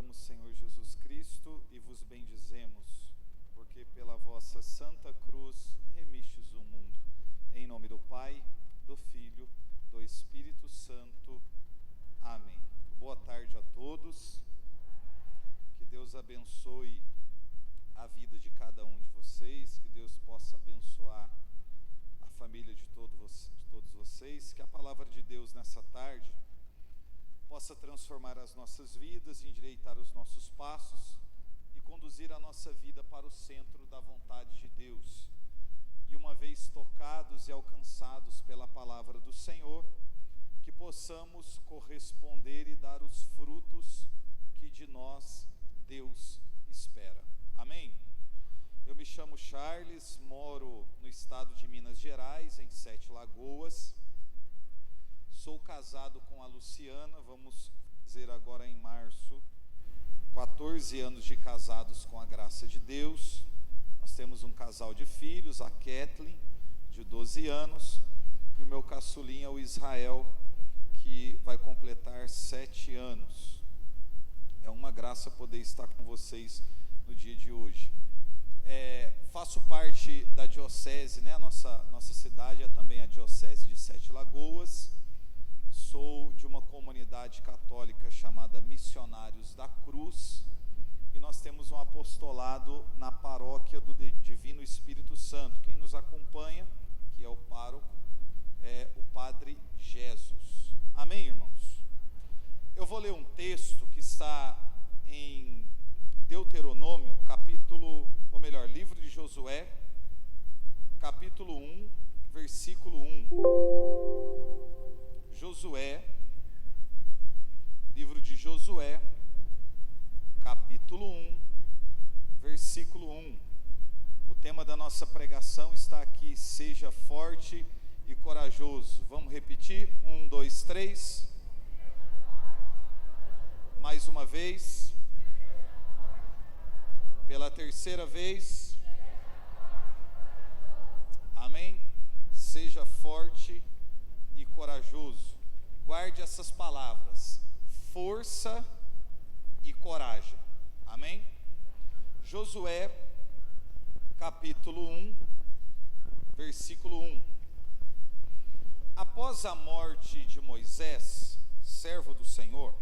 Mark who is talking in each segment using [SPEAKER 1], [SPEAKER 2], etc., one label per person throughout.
[SPEAKER 1] louvamos, Senhor Jesus Cristo, e vos bendizemos, porque pela vossa santa cruz remistes o mundo. Em nome do Pai, do Filho, do Espírito Santo. Amém. Boa tarde a todos. Que Deus abençoe a vida de cada um de vocês, que Deus possa abençoar a família de todos vocês, que a palavra de Deus nessa tarde possa transformar as nossas vidas, endireitar os nossos passos e conduzir a nossa vida para o centro da vontade de Deus. E uma vez tocados e alcançados pela palavra do Senhor, que possamos corresponder e dar os frutos que de nós Deus espera. Amém? Eu me chamo Charles, moro no estado de Minas Gerais, em Sete Lagoas. Sou casado com a Luciana, vamos fazer agora em março 14 anos de casados com a graça de Deus. Nós temos um casal de filhos, a Kathleen, de 12 anos, e o meu caçulinha, o Israel, que vai completar 7 anos. É uma graça poder estar com vocês no dia de hoje. Faço parte da diocese, né? Nossa cidade é também a diocese de Sete Lagoas. Sou de uma comunidade católica chamada Missionários da Cruz, e nós temos um apostolado na paróquia do Divino Espírito Santo. Quem nos acompanha, que é o pároco, é o Padre Jesus. Amém, irmãos? Eu vou ler um texto que está em Deuteronômio, livro de Josué, capítulo 1, versículo 1. Josué, livro de Josué, capítulo 1, versículo 1. O tema da nossa pregação está aqui: seja forte e corajoso. Vamos repetir? 1, 2, 3. Mais uma vez. Pela terceira vez. Amém? Seja forte e corajoso. Guarde essas palavras: força e coragem. Amém? Josué, capítulo 1, versículo 1. Após a morte de Moisés, servo do Senhor,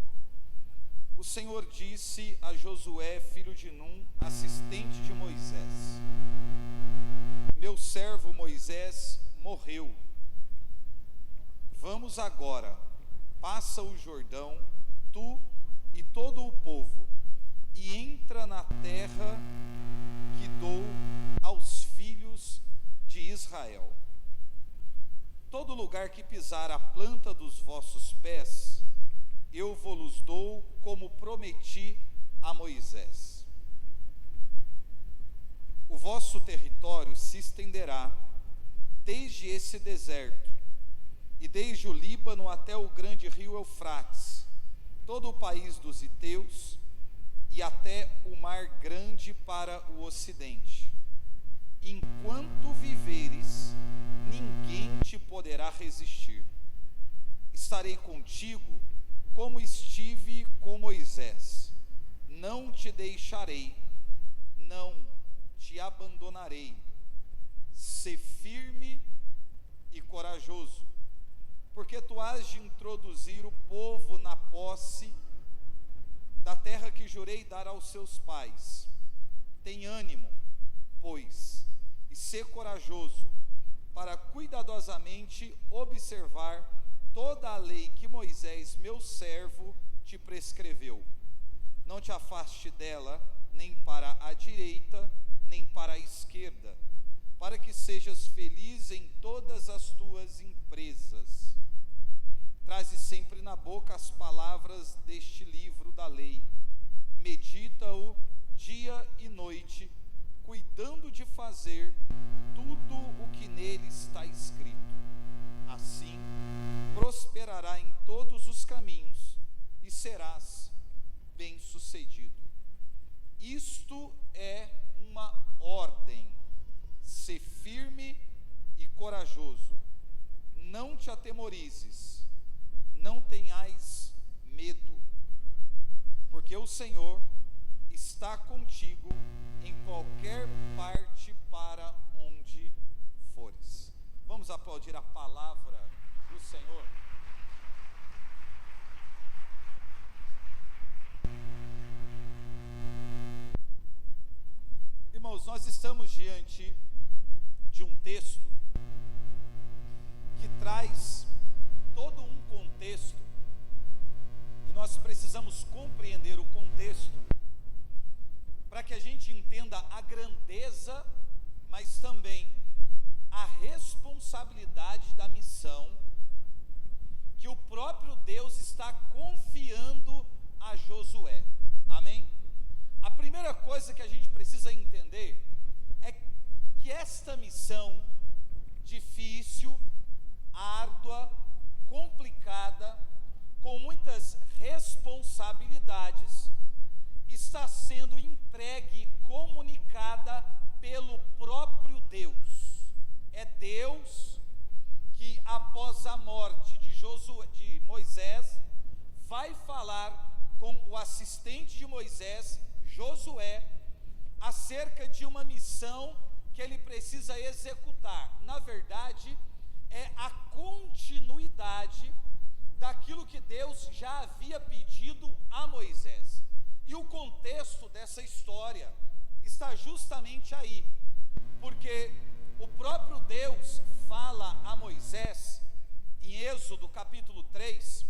[SPEAKER 1] o Senhor disse a Josué, filho de Num, assistente de Moisés: meu servo Moisés morreu. Vamos agora, passa o Jordão, tu e todo o povo, e entra na terra que dou aos filhos de Israel. Todo lugar que pisar a planta dos vossos pés, eu vos dou, como prometi a Moisés. O vosso território se estenderá desde esse deserto e desde o Líbano até o grande rio Eufrates, todo o país dos heteus e até o mar grande para o ocidente. Enquanto viveres, ninguém te poderá resistir. Estarei contigo como estive com Moisés. Não te deixarei, não te abandonarei. Sê firme e corajoso, porque tu has de introduzir o povo na posse da terra que jurei dar aos seus pais. Tem ânimo, pois, e sê corajoso, para cuidadosamente observar toda a lei que Moisés, meu servo, te prescreveu. Não te afaste dela, nem para a direita, nem para a esquerda, para que sejas feliz em todas as tuas empresas. Traze sempre na boca as palavras deste livro da lei. Medita-o dia e noite, cuidando de fazer tudo o que nele está escrito. Assim, prosperará em todos os caminhos e serás bem-sucedido. Isto é uma ordem: sê firme e corajoso. Não te atemorizes, não tenhais medo, porque porque o Senhor está contigo em qualquer parte para onde fores. Vamos aplaudir a palavra do Senhor. Irmãos, nós estamos diante de um texto que traz todo um contexto, e nós precisamos compreender o contexto para que a gente entenda a grandeza, mas também a responsabilidade da missão que o próprio Deus está confiando a Josué. Amém? A primeira coisa que a gente precisa entender é que esta missão difícil, árdua, complicada, com muitas responsabilidades, está sendo entregue e comunicada pelo próprio Deus. É Deus que, após a morte de Moisés, vai falar com o assistente de Moisés, Josué, acerca de uma missão que ele precisa executar. Na verdade, é a continuidade daquilo que Deus já havia pedido a Moisés. E o contexto dessa história está justamente aí, porque o próprio Deus fala a Moisés, em Êxodo capítulo 3,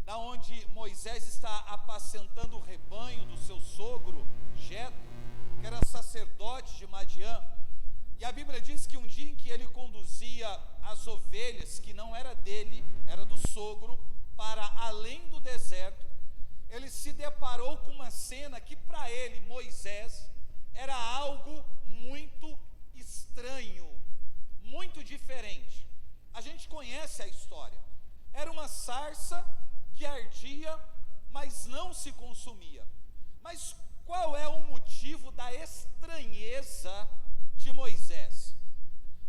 [SPEAKER 1] da onde Moisés está apacentando o rebanho do seu sogro Jetro, que era sacerdote de Madiã. E a Bíblia diz que um dia em que ele conduzia as ovelhas, que não era dele, era do sogro, para além do deserto, ele se deparou com uma cena que para ele, Moisés, era algo muito estranho, muito diferente. A gente conhece a história. Era uma sarça que ardia, mas não se consumia. Mas qual é o motivo da estranheza de Moisés?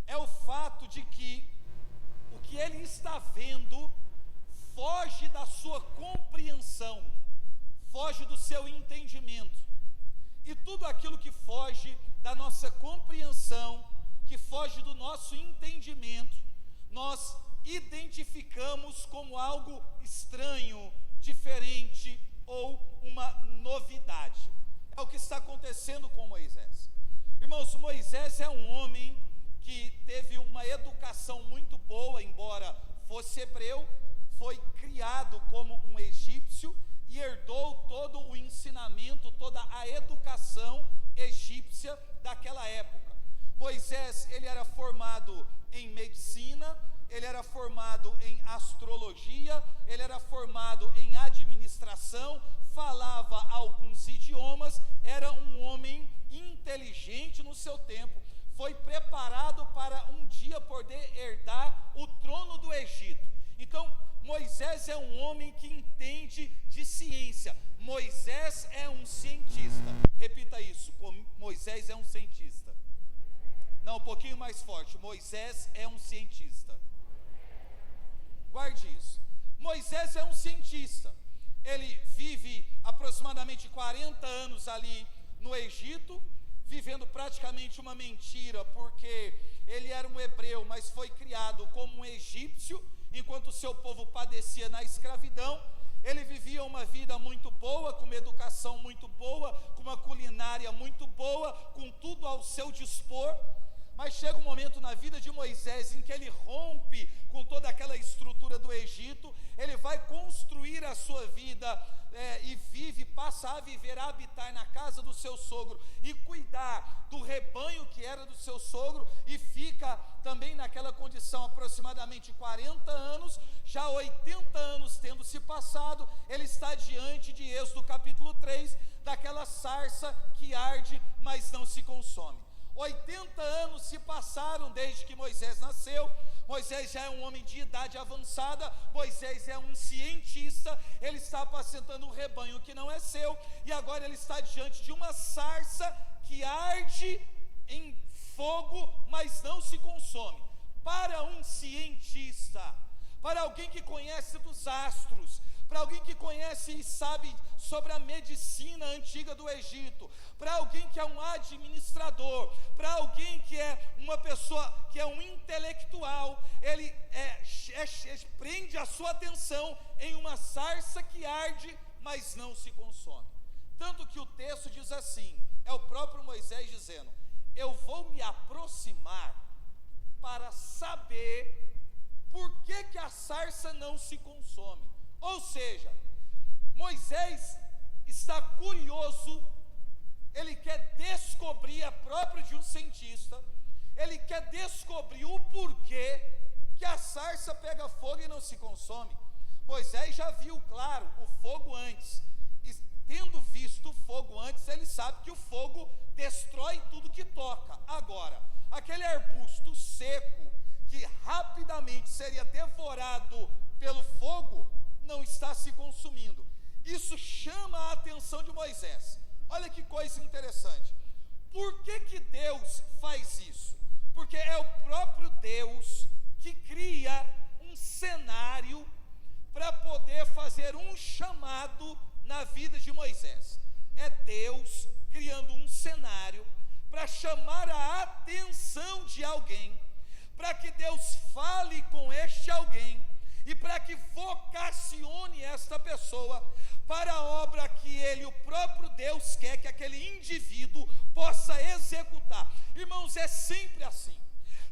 [SPEAKER 1] É o fato de que o que ele está vendo foge da sua compreensão, foge do seu entendimento. E tudo aquilo que foge da nossa compreensão, que foge do nosso entendimento, nós identificamos como algo estranho, diferente ou uma novidade. É o que está acontecendo com Moisés. Irmãos, Moisés é um homem que teve uma educação muito boa, embora fosse hebreu, foi criado como um egípcio e herdou todo o ensinamento, toda a educação egípcia daquela época. Moisés, ele era formado em medicina, ele era formado em astrologia, ele era formado em administração, falava alguns idiomas, era um homem inteligente no seu tempo, foi preparado para um dia poder herdar o trono do Egito. Então, Moisés é um homem que entende de ciência. Moisés é um cientista. Repita isso, Moisés é um cientista. Não, um pouquinho mais forte. Moisés é um cientista. Guarde isso. Moisés é um cientista. Ele vive aproximadamente 40 anos ali no Egito, vivendo praticamente uma mentira, porque ele era um hebreu, mas foi criado como um egípcio, enquanto o seu povo padecia na escravidão. Ele vivia uma vida muito boa, com uma educação muito boa, com uma culinária muito boa, com tudo ao seu dispor. Mas chega um momento na vida de Moisés em que ele rompe com toda aquela estrutura do Egito, ele vai construir a sua vida e passa a viver, a habitar na casa do seu sogro e cuidar do rebanho que era do seu sogro, e fica também naquela condição aproximadamente 40 anos, já 80 anos tendo se passado, ele está diante de Êxodo capítulo 3, daquela sarça que arde, mas não se consome. 80 anos se passaram desde que Moisés nasceu. Moisés já é um homem de idade avançada, Moisés é um cientista, ele está apacentando um rebanho que não é seu, e agora ele está diante de uma sarça que arde em fogo, mas não se consome. Para um cientista,
[SPEAKER 2] para alguém que conhece dos astros, para alguém que conhece e sabe sobre a medicina antiga do Egito, para alguém que é um administrador, para alguém que é uma pessoa, que é um intelectual, ele prende a sua atenção em uma sarça que arde, mas não se consome. Tanto que o texto diz assim, é o próprio Moisés dizendo, eu vou me aproximar para saber por que a sarça não se consome. Ou seja, Moisés está curioso, ele quer descobrir, é próprio de um cientista, ele quer descobrir o porquê que a sarça pega fogo e não se consome. Moisés já viu, claro, o fogo antes, e tendo visto o fogo antes, ele sabe que o fogo destrói tudo que toca. Agora, aquele arbusto seco, que rapidamente seria devorado pelo fogo, não está se consumindo. Isso chama a atenção de Moisés. Olha que coisa interessante. Por que Deus faz isso? Porque é o próprio Deus que cria um cenário para poder fazer um chamado na vida de Moisés. É Deus criando um cenário para chamar a atenção de alguém, para que Deus fale com este alguém e para que vocacione esta pessoa para a obra que ele, o próprio Deus, quer que aquele indivíduo possa executar. Irmãos, é sempre assim.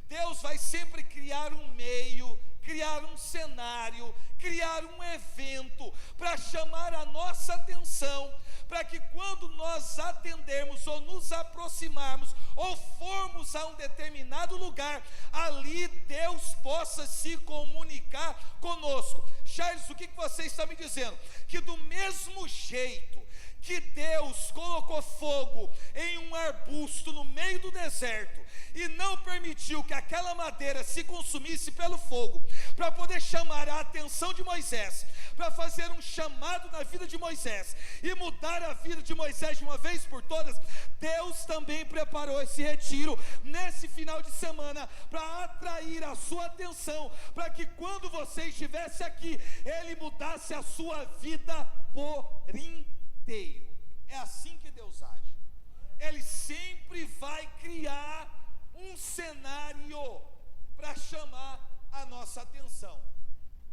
[SPEAKER 2] Deus vai sempre criar um meio, criar um cenário, criar um evento para chamar a nossa atenção, para que quando nós atendermos ou nos aproximarmos ou formos a um determinado lugar, ali Deus possa se comunicar conosco. Charles, o que você está me dizendo? Que do mesmo jeito que Deus colocou fogo em um arbusto no meio do deserto e não permitiu que aquela madeira se consumisse pelo fogo, para poder chamar a atenção de Moisés, para fazer um chamado na vida de Moisés e mudar a vida de Moisés de uma vez por todas, Deus também preparou esse retiro nesse final de semana para atrair a sua atenção, para que quando você estivesse aqui, Ele mudasse a sua vida por inteiro. É assim que Deus age. Ele sempre vai criar um cenário para chamar a nossa atenção.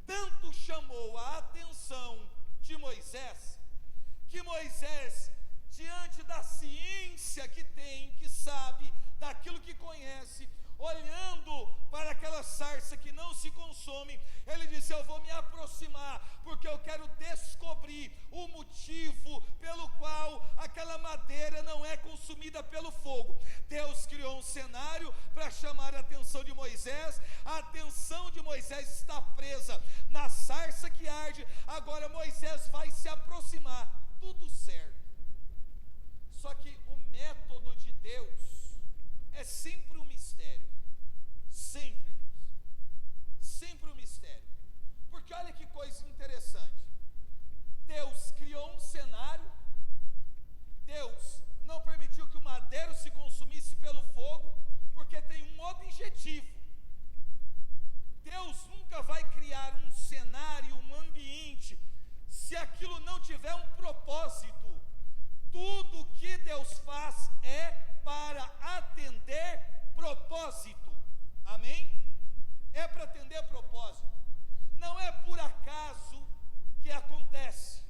[SPEAKER 2] Tanto chamou a atenção de Moisés, que Moisés, diante da ciência que tem, que sabe, daquilo que conhece, olhando para aquela sarça que não se consome, ele disse, eu vou me aproximar, porque eu quero descobrir o motivo pelo qual aquela madeira não é consumida pelo fogo. Deus criou um cenário para chamar a atenção de Moisés. A atenção de Moisés está presa na sarça que arde. Agora Moisés vai se aproximar, tudo certo. Só que o método de Deus é sempre um mistério. Sempre, sempre um mistério. Porque olha que coisa interessante. Deus criou um cenário, Deus não permitiu que o madeiro se consumisse pelo fogo, porque tem um objetivo. Deus nunca vai criar um cenário, um ambiente, se aquilo não tiver um propósito. Tudo que Deus faz é para atender propósito. Amém? É para atender propósito. Não é por acaso que acontece.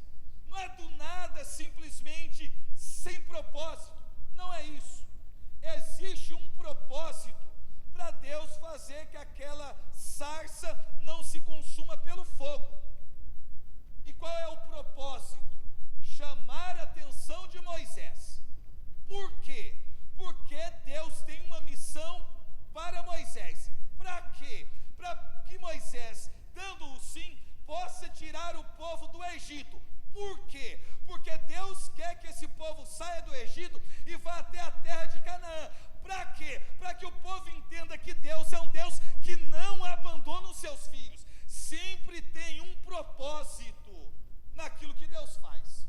[SPEAKER 2] Não é do nada, simplesmente sem propósito. Não é isso. Existe um propósito para Deus fazer que aquela sarça não se consuma pelo fogo. E qual é o propósito? Chamar a atenção de Moisés. Por quê? Porque Deus tem uma missão para Moisés. Para quê? Para que Moisés, dando o sim, possa tirar o povo do Egito. Por quê? Porque Deus quer que esse povo saia do Egito e vá até a terra de Canaã. Para quê? Para que o povo entenda que Deus é um Deus que não abandona os seus filhos. Sempre tem um propósito naquilo que Deus faz.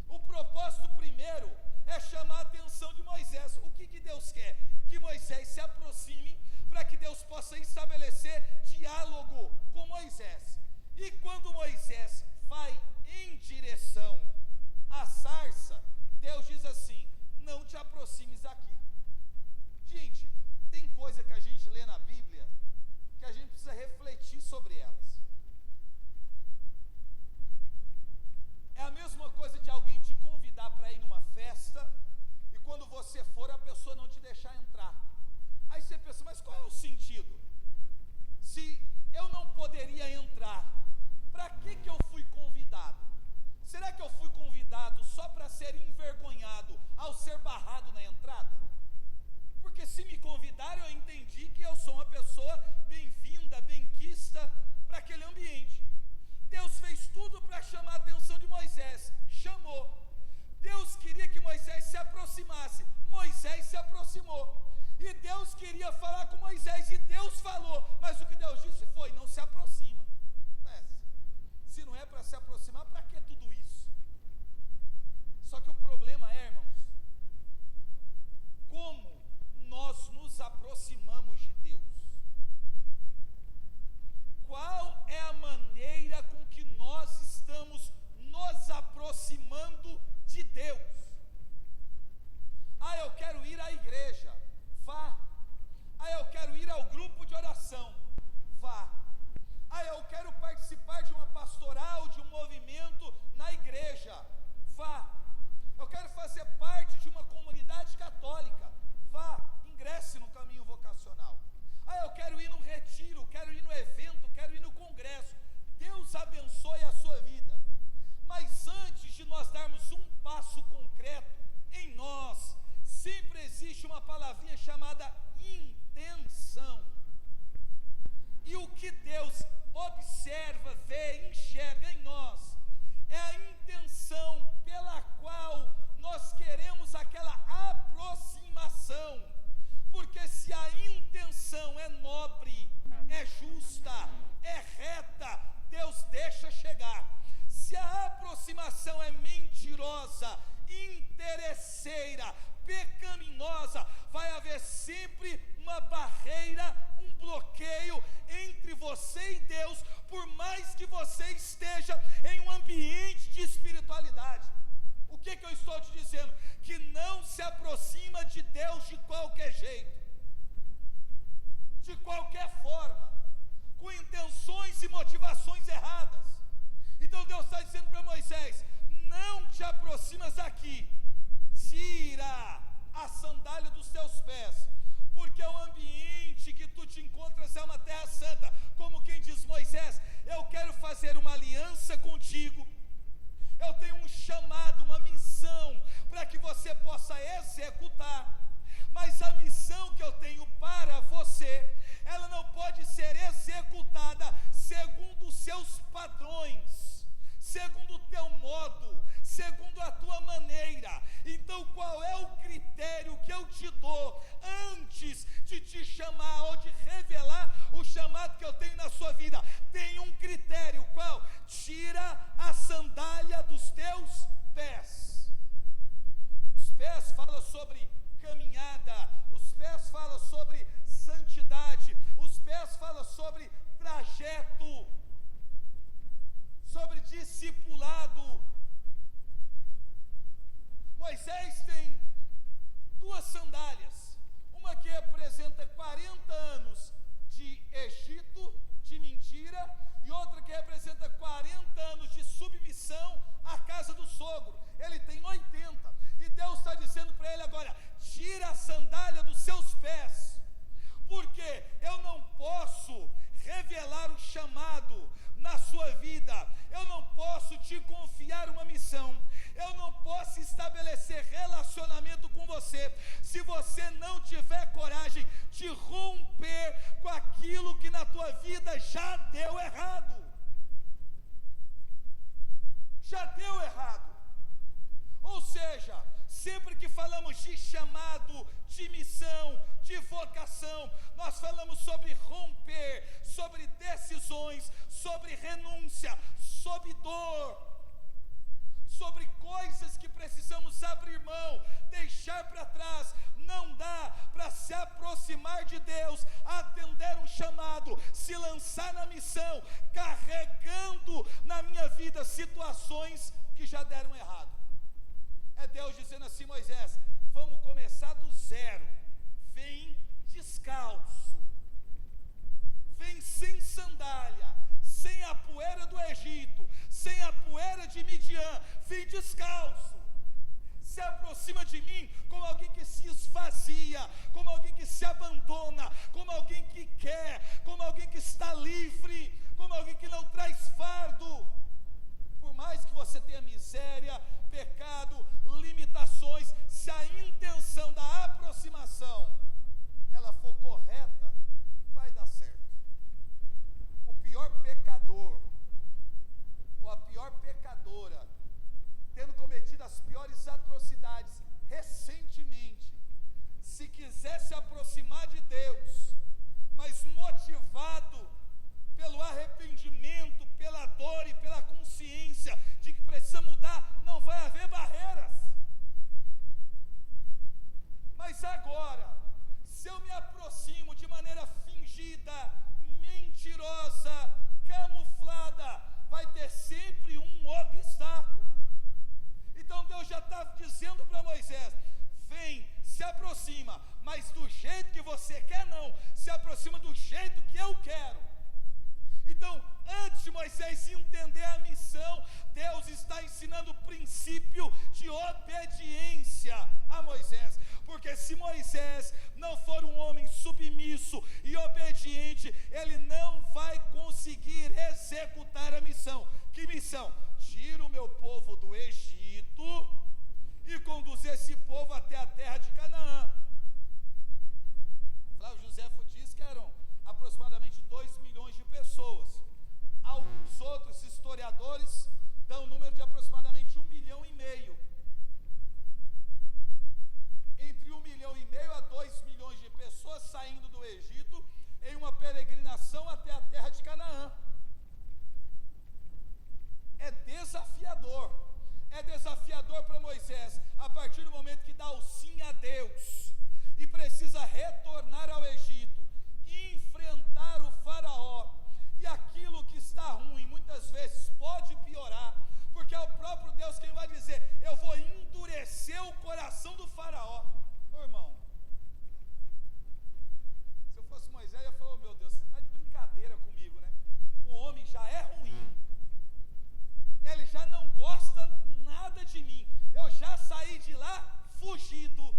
[SPEAKER 2] O propósito primeiro é chamar a atenção de Moisés. O que Deus quer? Que Moisés se aproxime para para que Deus possa estabelecer diálogo com Moisés. E quando Moisés vai em direção à sarça, Deus diz assim: não te aproximes aqui. Gente, tem coisa que a gente lê na Bíblia que a gente precisa refletir sobre elas. É a mesma coisa de alguém te convidar para ir numa festa e quando você for a pessoa não te deixar entrar. Aí você pensa, mas qual é o sentido? Se eu não poderia entrar, para que eu fui convidado? Será que eu fui convidado só para ser envergonhado ao ser barrado na entrada? Porque se me convidaram, eu entendi que eu sou uma pessoa bem-vinda, bem-quista para aquele ambiente. Deus fez tudo para chamar a atenção de Moisés, chamou. Deus queria que Moisés se aproximasse, Moisés se aproximou. E Deus queria falar com Moisés, e Deus falou, mas o que Deus disse foi: não se aproxima. Mas, se não é para se aproximar, para que tudo isso? Só que o problema é, irmãos, como nós nos aproximamos de Deus. Qual é a maneira com que nós estamos nos aproximando de Deus? Ah, eu quero ir à igreja. Vá. Ah, eu quero ir ao grupo de oração. Vá. Ah, eu quero participar de uma pastoral, de um movimento na igreja. Vá. Eu quero fazer parte de uma comunidade católica. Vá. Ingresse no caminho vocacional. Ah, eu quero ir no retiro, quero ir no evento, quero ir no congresso. Deus abençoe a sua vida. Mas antes de nós darmos um passo concreto, em nós sempre existe uma palavrinha chamada intenção. E o que Deus observa, vê, enxerga em nós é a intenção pela qual nós queremos aquela aproximação. Porque se a intenção é nobre, é justa, é reta, Deus deixa chegar. Se a aproximação é mentirosa, interesseira, pecaminosa, vai haver sempre uma barreira, um bloqueio entre você e Deus, por mais que você esteja em um ambiente de espiritualidade. O que eu estou te dizendo? Que não se aproxima de Deus de qualquer jeito, de qualquer forma, com intenções e motivações erradas. Então Deus está dizendo para Moisés: não te aproximas aqui, tira a sandália dos teus pés, porque o ambiente que tu te encontras é uma terra santa. Como quem diz: Moisés, eu quero fazer uma aliança contigo, eu tenho um chamado, uma missão para que você possa executar, mas a missão que eu tenho para você, ela não pode ser executada segundo os seus padrões, segundo o teu modo, segundo a tua maneira. Então qual é o critério que eu te dou antes de te chamar ou de revelar o chamado que eu tenho na sua vida? Tem um critério, qual? Tira a sandália dos teus pés. Os pés falam sobre caminhada, os pés falam sobre santidade, os pés falam sobre trajeto, sobre discipulado. Moisés tem duas sandálias, uma que representa 40 anos de Egito, de mentira, e outra que representa 40 anos de submissão à casa do sogro. Ele tem 80, e Deus está dizendo para ele agora: tira a sandália dos seus pés, porque eu não posso revelar o chamado na sua vida, eu não posso te confiar uma missão, eu não posso estabelecer relacionamento com você, se você não tiver coragem de romper com aquilo que na tua vida já deu errado. Já deu errado. Ou seja, sempre que falamos de chamado, de missão, de vocação, nós falamos sobre romper, sobre decisões, sobre renúncia, sobre dor, sobre coisas que precisamos abrir mão, deixar para trás. Não dá para se aproximar de Deus até chamado, se lançar na missão, carregando na minha vida situações que já deram errado. É Deus dizendo assim: Moisés, vamos começar do zero, vem descalço, vem sem sandália, sem a poeira do Egito, sem a poeira de Midian, vem descalço. Se aproxima de mim como alguém que se esvazia, como alguém que se abandona, como alguém que quer, como alguém que está livre, como alguém que não traz fardo. Por mais que você tenha miséria, pecado, limitações, se a intenção da aproximação ela for correta, vai dar certo. O pior pecador ou a pior pecadora, tendo cometido as piores atrocidades recentemente, se quiser se aproximar de Deus, mas motivado pelo arrependimento, pela dor e pela consciência de que precisa mudar, não vai haver barreiras. Mas agora, se eu me aproximo de maneira fingida, mentirosa, camuflada, vai ter sempre um obstáculo. Então Deus já está dizendo para Moisés: vem, se aproxima, mas do jeito que você quer não, se aproxima do jeito que eu quero. Então, antes de Moisés entender a missão, Deus está ensinando o princípio de obediência a Moisés. Porque se Moisés não for um homem submisso e obediente, ele não vai conseguir executar a missão. Que missão? Tira o meu povo do Egito e conduzir esse povo até a terra de Canaã. Flávio Joséfo diz que eram aproximadamente 2 milhões de pessoas. Alguns outros historiadores dão um número de aproximadamente 1,5 milhão. Entre 1,5 milhão a 2 milhões de pessoas saindo do Egito em uma peregrinação até a terra de Canaã. É desafiador para Moisés, a partir do momento que dá o sim a Deus e precisa retornar ao Egito, enfrentar o faraó, e aquilo que está ruim muitas vezes pode piorar, porque é o próprio Deus quem vai dizer: eu vou endurecer o coração do faraó. Ô irmão, se eu fosse Moisés, eu ia falar: oh, meu Deus, você está de brincadeira comigo, né? O homem já é ruim, ele já não gosta nada de mim, eu já saí de lá fugido,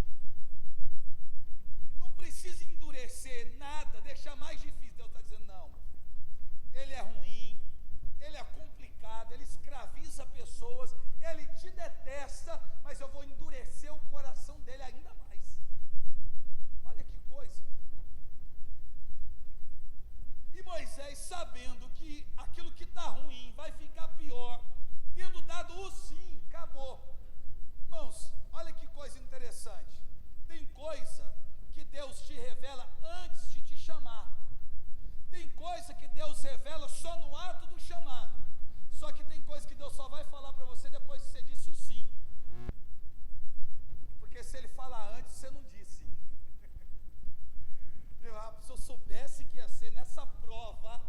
[SPEAKER 2] não precisa endurecer nada, deixar mais difícil. Deus está dizendo: não, ele é ruim, ele é complicado, ele escraviza pessoas, ele te detesta, mas eu vou endurecer o coração dele ainda mais. Olha que coisa. E Moisés, sabendo que aquilo que está ruim vai ficar pior, tendo dado o sim, acabou. Irmãos, olha que coisa interessante. Tem coisa que Deus te revela antes de te chamar. Tem coisa que Deus revela só no ato do chamado. Só que tem coisa que Deus só vai falar para você depois que você disse o sim. Porque se ele falar antes, você não disse. Se eu soubesse que ia ser nessa prova,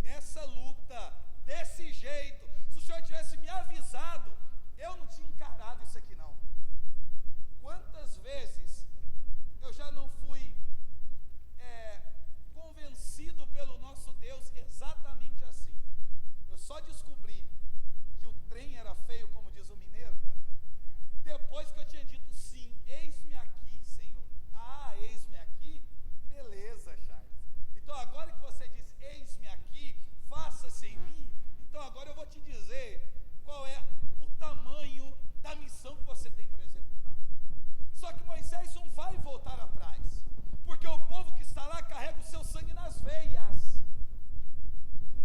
[SPEAKER 2] nessa luta, desse jeito, se o Senhor tivesse me avisado, eu não tinha encarado isso aqui não. Quantas vezes eu já não fui convencido pelo nosso Deus exatamente assim. Eu só descobri que o trem era feio, como diz o mineiro, depois que eu tinha dito sim: eis-me aqui, Senhor. Ah, eis-me aqui? Beleza, Charles. Então agora que você disse eis-me aqui, faça-se em mim, então agora eu vou te dizer qual é o tamanho da missão que você tem para executar. Só que Moisés não vai voltar atrás, porque o povo que está lá carrega o seu sangue nas veias.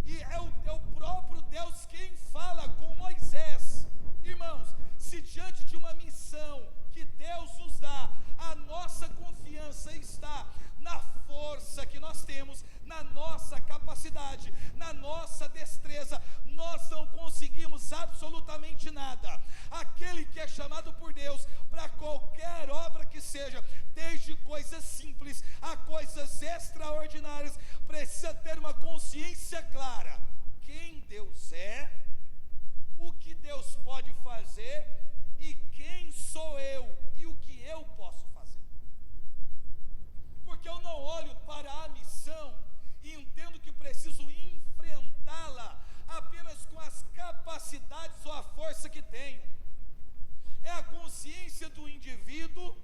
[SPEAKER 2] E é o próprio Deus quem fala com Moisés. Irmãos, se diante de uma missão que Deus nos dá, a nossa confiança está na força que nós temos, na nossa capacidade, na nossa destreza, nós não conseguimos absolutamente nada. Aquele que é chamado por Deus para qualquer obra que seja, desde coisas simples a coisas extraordinárias, precisa precisa ter uma consciência clara: quem Deus é, o que Deus pode fazer e quem sou eu e o que eu posso fazer. Porque eu não olho para a missão e entendo que preciso enfrentá-la apenas com as capacidades ou a força que tenho. É a consciência do indivíduo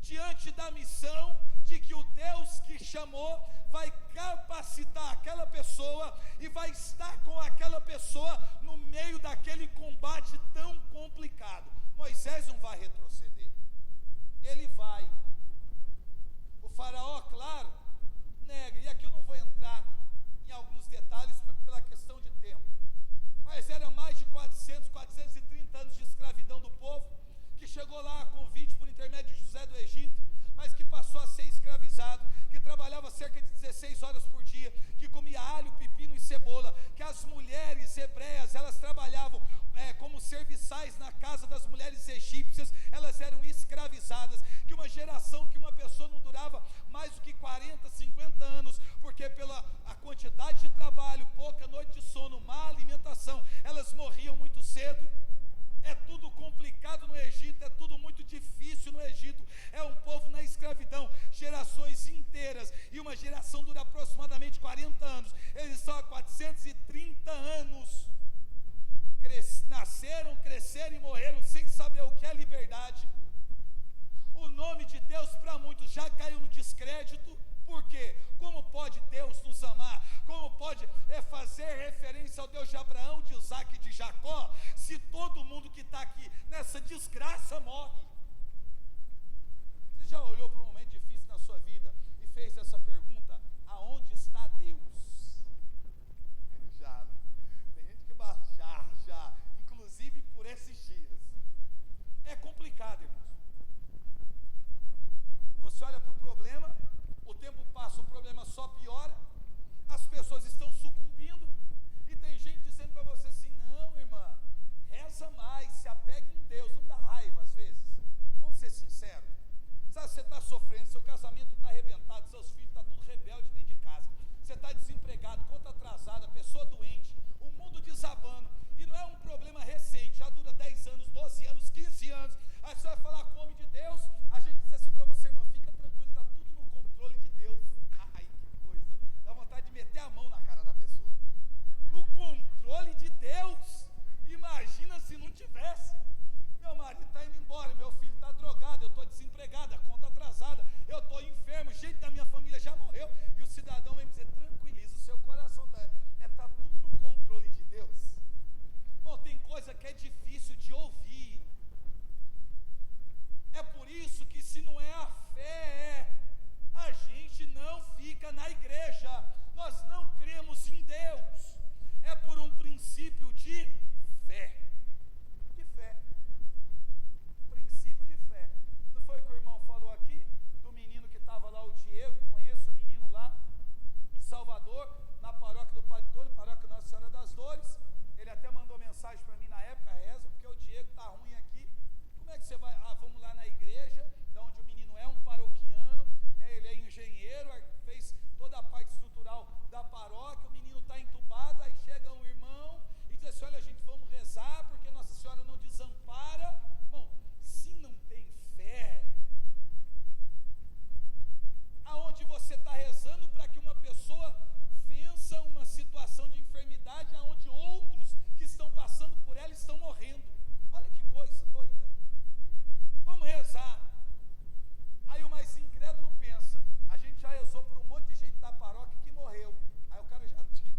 [SPEAKER 2] diante da missão de que o Deus que chamou vai capacitar aquela pessoa e vai estar com aquela pessoa no meio daquele combate tão complicado. Moisés não vai retroceder, ele vai. O faraó, claro, nega, e aqui eu não vou entrar em alguns detalhes pela questão de tempo, mas era mais de 430 anos de escravidão do povo, que chegou lá a convite por intermédio de José do Egito, mas que passou a ser escravizado, que trabalhava cerca de 16 horas por dia, que comia alho, pepino e cebola, que as mulheres hebreias, elas trabalhavam como serviçais na casa das mulheres egípcias, elas eram escravizadas, que uma geração, que uma pessoa não durava mais do que 40, 50 anos, porque pela a quantidade de trabalho, pouca noite de sono, má alimentação, elas morriam muito cedo. É tudo complicado no Egito, é tudo muito difícil no Egito, é um povo na escravidão, gerações inteiras, e uma geração dura aproximadamente 40 anos, eles estão há 430 anos, nasceram, cresceram e morreram sem saber o que é liberdade. O nome de Deus para muitos já caiu no descrédito. Por quê? Como pode Deus nos amar? Como pode fazer referência ao Deus de Abraão, de Isaac e de Jacó, se todo mundo que está aqui nessa desgraça morre? Você já olhou para um momento difícil na sua vida e fez essa pergunta: aonde está Deus? Já, tem gente que já, inclusive por esses dias. É complicado, irmãos. Você olha para o problema, o tempo passa, o problema só piora, as pessoas estão sucumbindo, e tem gente dizendo para você assim: não, irmã, reza mais, se apega em Deus. Não dá raiva às vezes? Vamos ser sinceros. Sabe, você está sofrendo, seu casamento está arrebentado, seus filhos estão tudo rebelde dentro de casa, você está desempregado, conta atrasada, pessoa doente, o mundo desabando, e não é um problema recente, já dura 10 anos, 12 anos, 15 anos, aí você vai falar com o homem de Deus, a gente diz assim para você: irmã, fica tranquilo, está tudo no controle de Deus. Ai, que coisa, dá vontade de meter a mão na cara da pessoa. No controle de Deus? Imagina se não tivesse. Meu marido está indo embora, meu filho está drogado, eu estou desempregado, a conta atrasada, eu estou enfermo, gente da minha família já morreu, e o cidadão vem me dizer: tranquiliza, o seu coração está tudo no controle de Deus. Bom, tem coisa que é difícil de ouvir. É por isso que, se não é a fé, a gente não fica na igreja, nós não cremos em Deus. É por um princípio de fé. De fé. Princípio de fé. Não foi o que o irmão falou aqui, do menino que estava lá, o Diego? Conheço o menino lá em Salvador, na paróquia do Padre Tony, paróquia Nossa Senhora das Dores. Ele até mandou mensagem para mim na época: reza, porque o Diego está ruim aqui. Como é que você vai? Vamos lá na igreja, da onde o menino é um paroquiano, né? Ele é engenheiro, fez toda a parte estrutural da paróquia, o menino está entubado, aí chega um irmão e diz assim: olha, gente, vamos rezar, porque Nossa Senhora não desampara. Bom, se não tem fé, aonde você está rezando para que uma pessoa vença uma situação de enfermidade, aonde outros que estão passando por ela estão morrendo? Olha que coisa doida. Vamos rezar. Aí o mais incrédulo pensa: a gente já rezou por um monte de gente da paróquia que morreu. Aí o cara já fica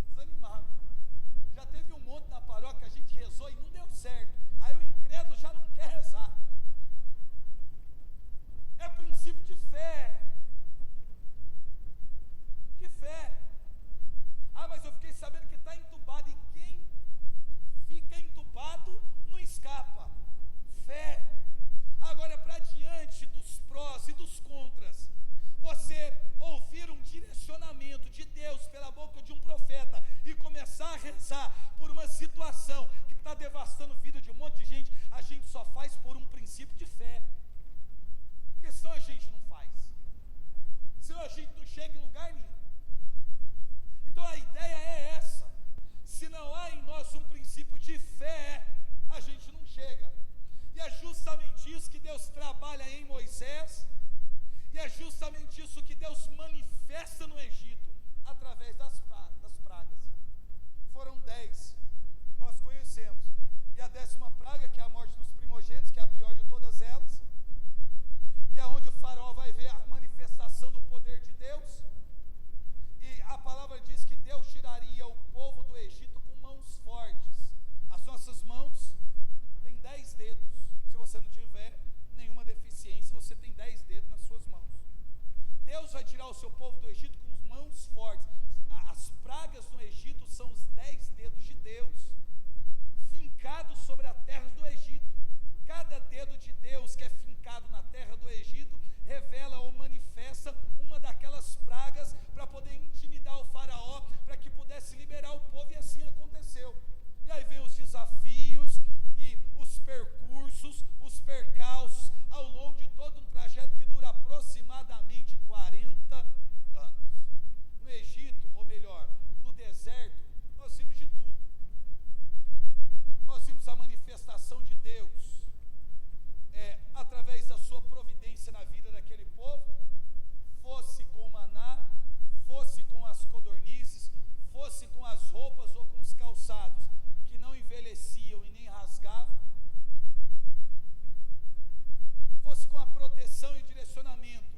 [SPEAKER 2] desanimado. Já teve um monte na paróquia que a gente rezou e não deu certo. Aí o incrédulo já não quer rezar. É princípio de fé. De fé. Ah, mas eu fiquei sabendo que está entubado, e quem fica entubado não escapa. Fé. Agora, para diante dos prós e dos contras, você ouvir um direcionamento de Deus pela boca de um profeta e começar a rezar por uma situação que está devastando a vida de um monte de gente, a gente só faz por um princípio de fé. Porque senão a gente não faz, senão a gente não chega em lugar nenhum. trouxe o povo do Egito com mãos fortes. As pragas no Egito são os 10 dedos de Deus fincados sobre a terra do Egito. Cada dedo de Deus que é fincado na terra do Egito revela ou manifesta uma daquelas pragas para poder intimidar o faraó, para que pudesse liberar o povo, e assim aconteceu. E aí vem os desafios e os percursos, os percalços ao longo de todo um trajeto que dura aproximadamente 40 anos. No Egito, ou melhor, no deserto, nós vimos de tudo. Nós vimos a manifestação de Deus através da sua providência na vida daquele povo, fosse com o maná, fosse com as codornizes, fosse com as roupas ou com os calçados, que não envelheciam e nem rasgavam, fosse com a proteção e direcionamento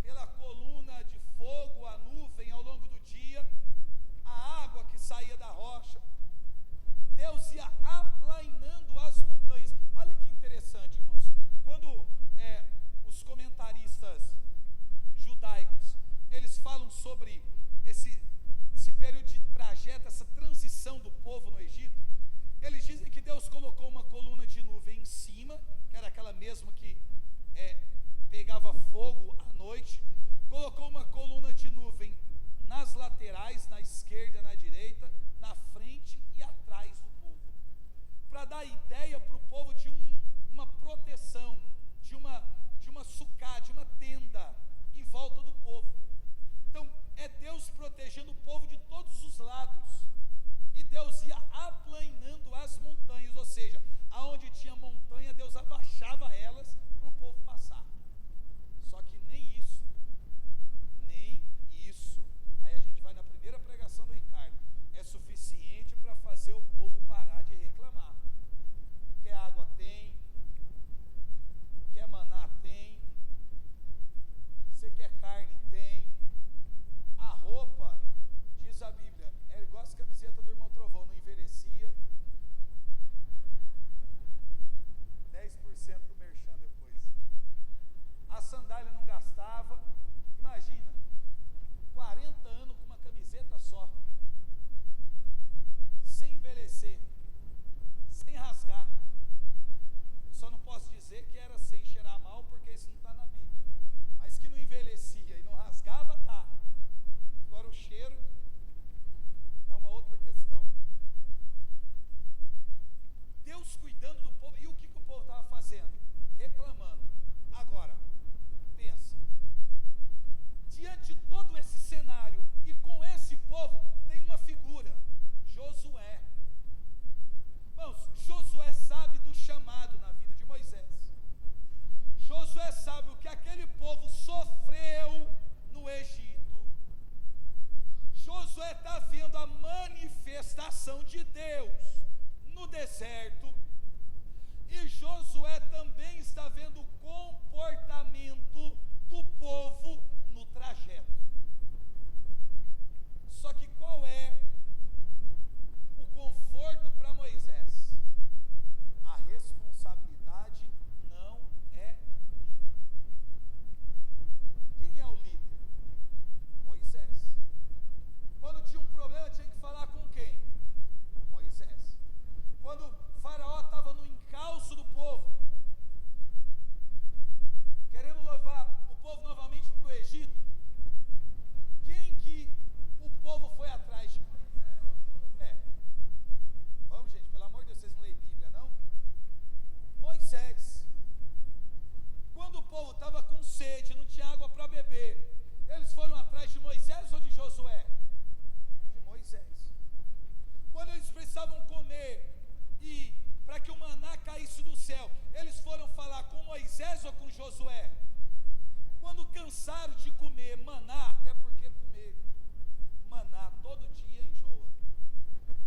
[SPEAKER 2] pela coluna de fogo, a nuvem ao longo do dia, a água que saía da rocha. Deus ia aplainando as montanhas. Olha que interessante, irmãos. Quando os comentaristas judaicos, eles falam sobre esse período de trajeto, essa transição do povo no Egito, eles dizem que Deus colocou uma coluna de nuvem em cima, que era aquela mesma que pegava fogo à noite, colocou uma coluna de nuvem nas laterais, na esquerda, na direita, na frente e atrás do povo, para dar ideia para o povo de uma proteção, de uma sucá, de uma tenda em volta do povo. Então, é Deus protegendo o povo de todos os lados, e Deus ia aplainando as montanhas, ou seja, aonde tinha montanha, Deus abaixava elas para o povo passar. Só que nem isso, aí a gente vai na primeira pregação do Ricardo, é suficiente para fazer o povo parar de reclamar. Quer água? Tem. Quer maná? Tem. Você quer carne? Tem. A roupa, diz a Bíblia, é igual as camisetas do irmão Trovão, não envelhecia. 10% do merchan depois. A sandália não gastava. Imagina, 40 anos com uma camiseta só, sem envelhecer, sem rasgar. Só não posso dizer que era sem cheirar mal, porque isso não está na Bíblia. Mas que não envelhecia e não rasgava, tá. Agora o cheiro é uma outra questão. Deus cuidando do povo. E o que o povo estava fazendo? Reclamando. Agora, pensa. Diante de todo esse cenário e com esse povo, tem uma figura: Josué. Irmãos, Josué sabe do chamado na vida de Moisés. Josué sabe o que aquele povo sofreu no Egito. Josué está vendo a manifestação de Deus no deserto. E Josué também está vendo o comportamento do povo no trajeto. Só que qual é o conforto para Moisés? A responsabilidade não é minha. Quem é o líder? Moisés. Quando tinha um problema, tinha que falar com quem? Com Moisés. Quando Faraó estava no encalço do povo, querendo levar o povo novamente para o Egito, quem que o povo foi atrás de? Vamos, gente, pelo amor de Deus, vocês não leem Bíblia, não? Moisés. Quando o povo estava com sede, não tinha água para beber, eles foram atrás de Moisés ou de Josué? De Moisés. Quando eles precisavam comer e para que o maná caísse do céu, eles foram falar com Moisés ou com Josué? Quando cansaram de comer maná, até porque comer maná todo dia enjoa.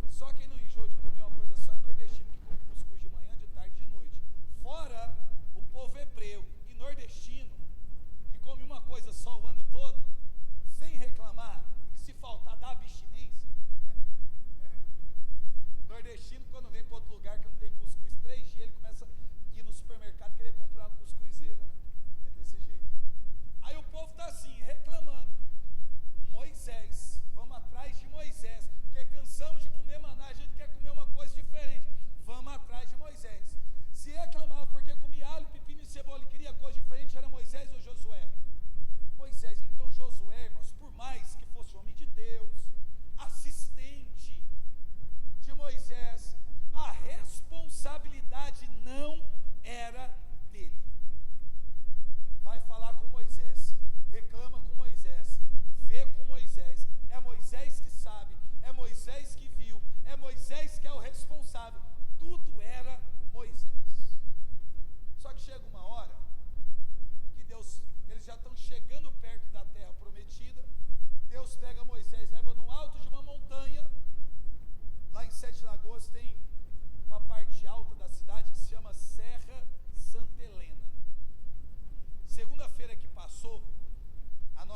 [SPEAKER 2] Só quem não enjoa de comer uma coisa só é nordestino, que come cuscuz de manhã, de tarde e de noite. Fora o povo hebreu e nordestino, que come uma coisa só o ano todo, sem reclamar, que se faltar dá abstinência. Nordestino, quando vem para outro lugar que não tem cuscuz 3 dias, ele começa a ir no supermercado querer comprar uma cuscuzeira, né? É desse jeito. Aí o povo está assim, reclamando.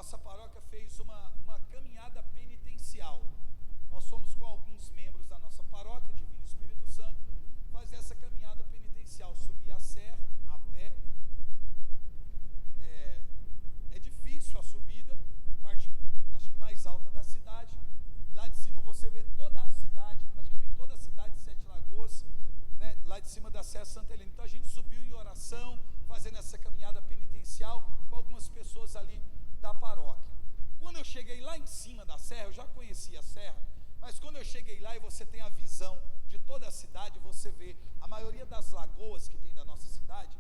[SPEAKER 2] nossa paróquia fez uma caminhada penitencial. Nós fomos com alguns membros da nossa paróquia, Divino Espírito Santo, fazer essa caminhada penitencial, subir a serra, a pé. É difícil a subida, a parte acho que mais alta da cidade. Lá de cima você vê toda a cidade, praticamente toda a cidade de Sete Lagoas, né? Lá de cima da Serra Santa Helena. Então a gente subiu em oração, fazendo essa caminhada penitencial com algumas pessoas ali da paróquia. Quando eu cheguei lá em cima da serra, eu já conhecia a serra, mas quando eu cheguei lá e você tem a visão de toda a cidade, você vê a maioria das lagoas que tem da nossa cidade,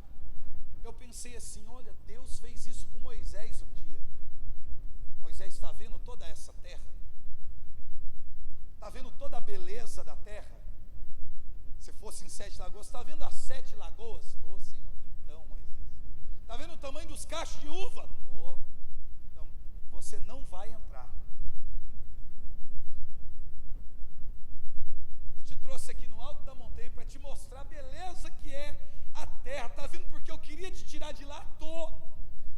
[SPEAKER 2] eu pensei assim, olha, Deus fez isso com Moisés um dia. Moisés está vendo toda essa terra? Está vendo toda a beleza da terra? Se fosse em Sete Lagoas, está vendo as 7 lagoas? Estou, Senhor. Então, Moisés. Está vendo o tamanho dos cachos de uva? Estou. Então, você não vai entrar. Eu te trouxe aqui no alto da montanha para te mostrar a beleza que é a terra. Está vendo porque eu queria te tirar de lá? Estou.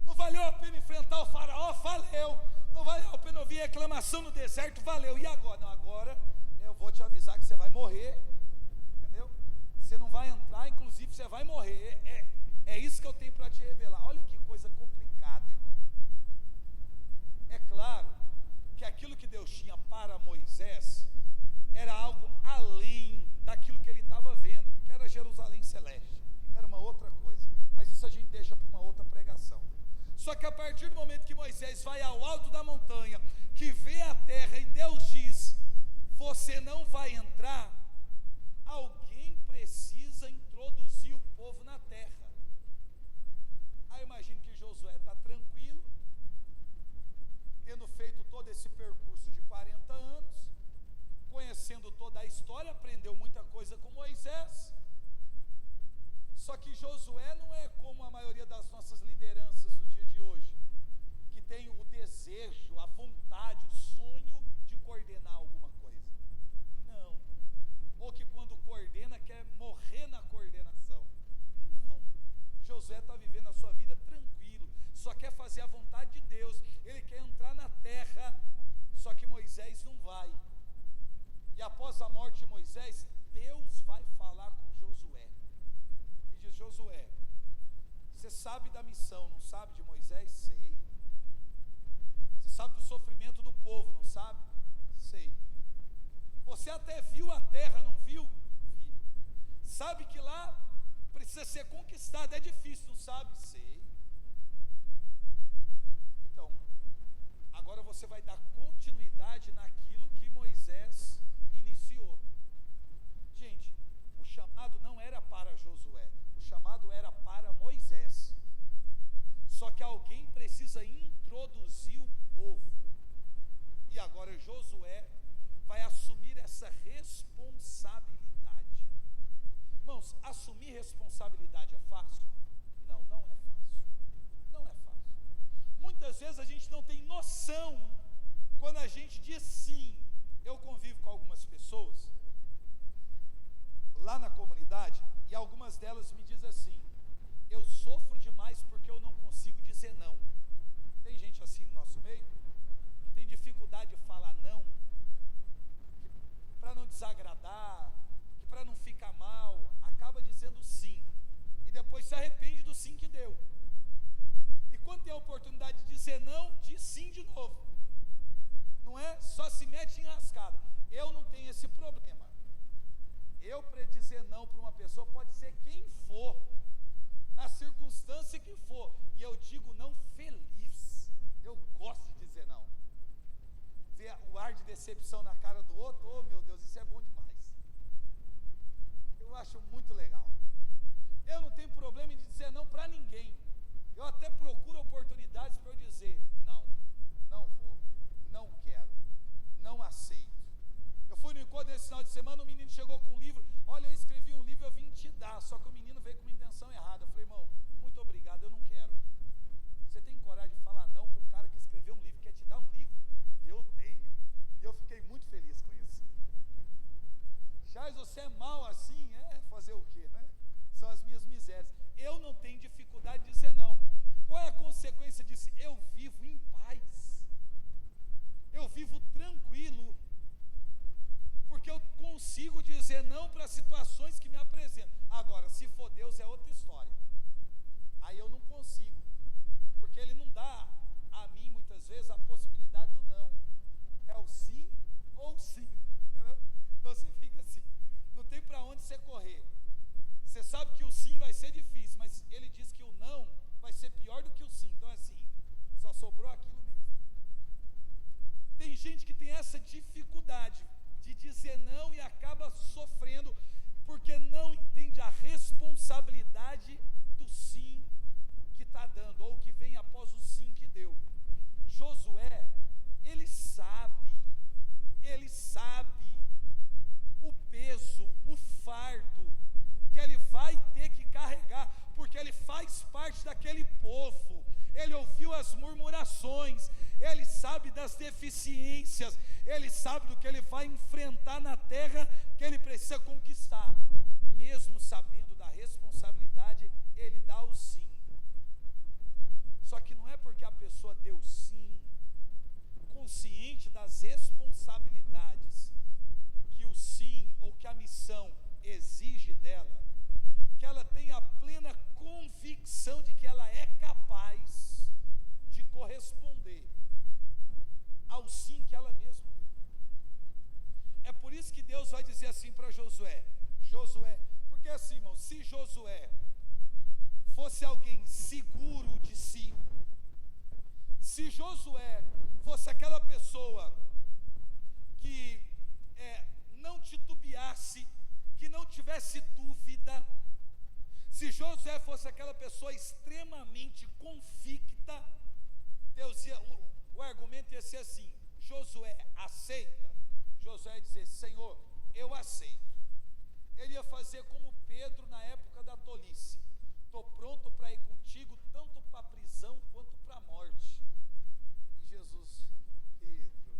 [SPEAKER 2] Não valeu a pena enfrentar o faraó? Valeu. Não valeu a pena ouvir reclamação no deserto? Valeu. E agora? Não, agora eu vou te avisar que você vai morrer. Entendeu? Você não vai entrar, inclusive você vai morrer. É isso que eu tenho para te revelar. Olha que coisa complicada, irmão. É claro que aquilo que Deus tinha para Moisés era algo além daquilo que ele estava vendo, porque era Jerusalém celeste, era uma outra coisa, mas isso a gente deixa para uma outra pregação. Só que a partir do momento que Moisés vai ao alto da montanha, que vê a terra e Deus diz, você não vai entrar, alguém precisa introduzir o povo na terra. Aí imagine que Josué está tranquilo, tendo feito todo esse percurso de 40 anos, conhecendo toda a história, aprendeu muita coisa com Moisés. Só que Josué não é como a maioria das nossas lideranças no dia de hoje, que tem o desejo, a vontade, o sonho de coordenar alguma coisa. Não. Ou que quando coordena quer morrer na coordenação. Não. Josué está vivendo a sua vida tranquilo, só quer fazer a vontade de Deus, ele quer entrar na terra, só que Moisés não vai. E após a morte de Moisés, Deus vai falar com Josué. E diz, Josué, você sabe da missão, não sabe de Moisés? Sei. Você sabe do sofrimento do povo, não sabe? Sei. Você até viu a terra, não viu? Vi. Sabe que lá precisa ser conquistado, é difícil, não sabe? Sei. Então, agora você vai dar continuidade naquilo que Moisés iniciou. Gente, o chamado não era para Josué, o chamado era para Moisés. Só que alguém precisa introduzir o povo. E agora Josué vai assumir essa responsabilidade. Irmãos, assumir responsabilidade é fácil? Não, não é fácil. Não é fácil. Muitas vezes a gente não tem noção quando a gente diz sim. Eu convivo com algumas pessoas lá na comunidade e algumas delas me dizem assim, eu sofro demais porque eu não consigo dizer não. Tem gente assim no nosso meio que tem dificuldade de falar não, para não desagradar, que para não ficar mal, acaba dizendo sim e depois se arrepende do sim que deu. E quando tem a oportunidade de dizer não, diz sim de novo. Não é? Só se mete em rascada. Eu não tenho esse problema. Eu, para dizer não para uma pessoa, pode ser quem for, na circunstância que for, e eu digo não feliz. Eu gosto de dizer não. Ver o ar de decepção na cara do outro, oh meu Deus, isso é bom demais. Eu acho muito legal. Eu não tenho problema em dizer não para ninguém. Eu até procuro oportunidades para eu dizer não, não vou, não quero, não aceito. Eu fui no encontro nesse final de semana, o menino chegou com um livro, olha, eu escrevi um livro, eu vim te dar, só que o menino veio com uma intenção errada. Eu falei, irmão, muito obrigado, eu não quero. Você tem coragem de falar não para o cara que escreveu um livro, quer te dar um livro? Eu tenho. E eu fiquei muito feliz com isso. Charles, você é mal assim? É, fazer o quê, né? São as minhas misérias. Eu não tenho dificuldade de dizer não. Qual é a consequência disso? Eu vivo em paz. consigo dizer não para situações que me apresentam. Agora, se for Deus, é outra história. Aí eu não consigo, porque Ele não dá a mim, muitas vezes, a possibilidade do não. É o sim ou sim, entendeu? Então você fica assim, não tem para onde você correr. Você sabe que o sim vai ser difícil, mas Ele diz que o não vai ser pior do que o sim. Então é assim, só sobrou aquilo mesmo. Tem gente que tem essa dificuldade de dizer não e acaba sofrendo, porque não entende a responsabilidade do sim que está dando, ou que vem após o sim que deu. Josué, ele sabe o peso, o fardo que ele vai ter que carregar, porque ele faz parte daquele povo. Ele ouviu as murmurações, ele sabe das deficiências, ele sabe do que ele vai enfrentar na terra que ele precisa conquistar. Mesmo sabendo da responsabilidade, ele dá o sim. Só que não é porque a pessoa deu sim, consciente das responsabilidades que o sim ou que a missão exige dela, que ela tem a plena convicção de que ela é capaz de corresponder ao sim que ela mesma deu. É por isso que Deus vai dizer assim para Josué, porque assim, irmão, se Josué fosse alguém seguro de si, se Josué fosse aquela pessoa que não titubeasse, que não tivesse dúvida, se Josué fosse aquela pessoa extremamente convicta, Deus ia, o argumento ia ser assim: Josué aceita? Josué ia dizer: Senhor, eu aceito. Ele ia fazer como Pedro na época da tolice: estou pronto para ir contigo, tanto para a prisão quanto para a morte. E Jesus: Pedro,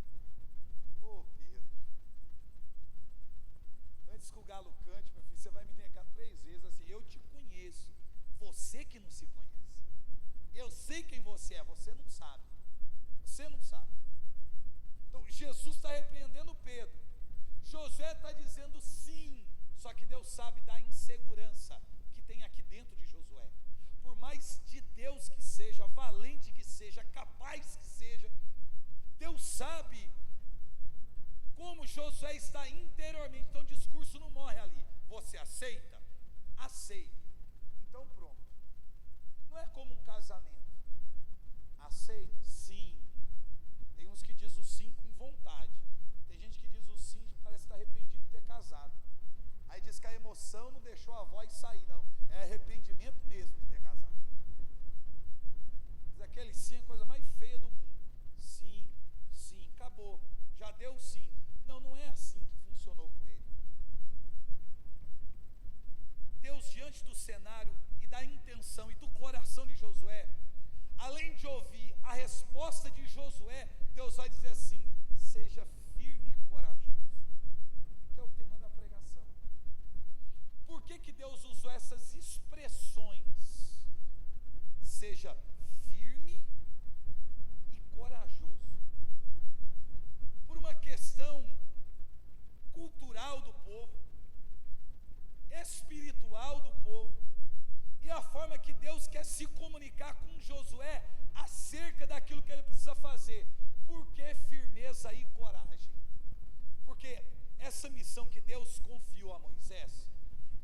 [SPEAKER 2] antes que o galo cante, meu filho, você vai me negar 3 vezes. Assim, eu te conheço, você que não se conhece. Eu sei quem você é, você não sabe. Então Jesus está repreendendo Pedro, Josué está dizendo sim, só que Deus sabe da insegurança que tem aqui dentro de Josué. Por mais de Deus que seja, valente que seja, capaz que seja, Deus sabe como Josué está interiormente. Então o discurso não morre ali. Você aceita? Aceita. Então pronto. Não é como um casamento. Aceita? Sim. Tem uns que diz o sim com vontade. Tem gente que diz o sim e parece estar arrependido de ter casado. Aí diz que a emoção não deixou a voz sair. Não, é arrependimento mesmo de ter casado. Diz aquele sim é a coisa mais feia do mundo. Sim, acabou. Já deu sim. Não é assim que funcionou com ele. Deus, diante do cenário e da intenção e do coração de Josué, além de ouvir a resposta de Josué, Deus vai dizer assim: seja firme e corajoso, que é o tema da pregação. Por que Deus usou essas expressões? Seja firme e corajoso. Por uma questão cultural do povo, espiritual do povo, e a forma que Deus quer se comunicar com Josué acerca daquilo que ele precisa fazer. Por que firmeza e coragem? Porque essa missão que Deus confiou a Moisés,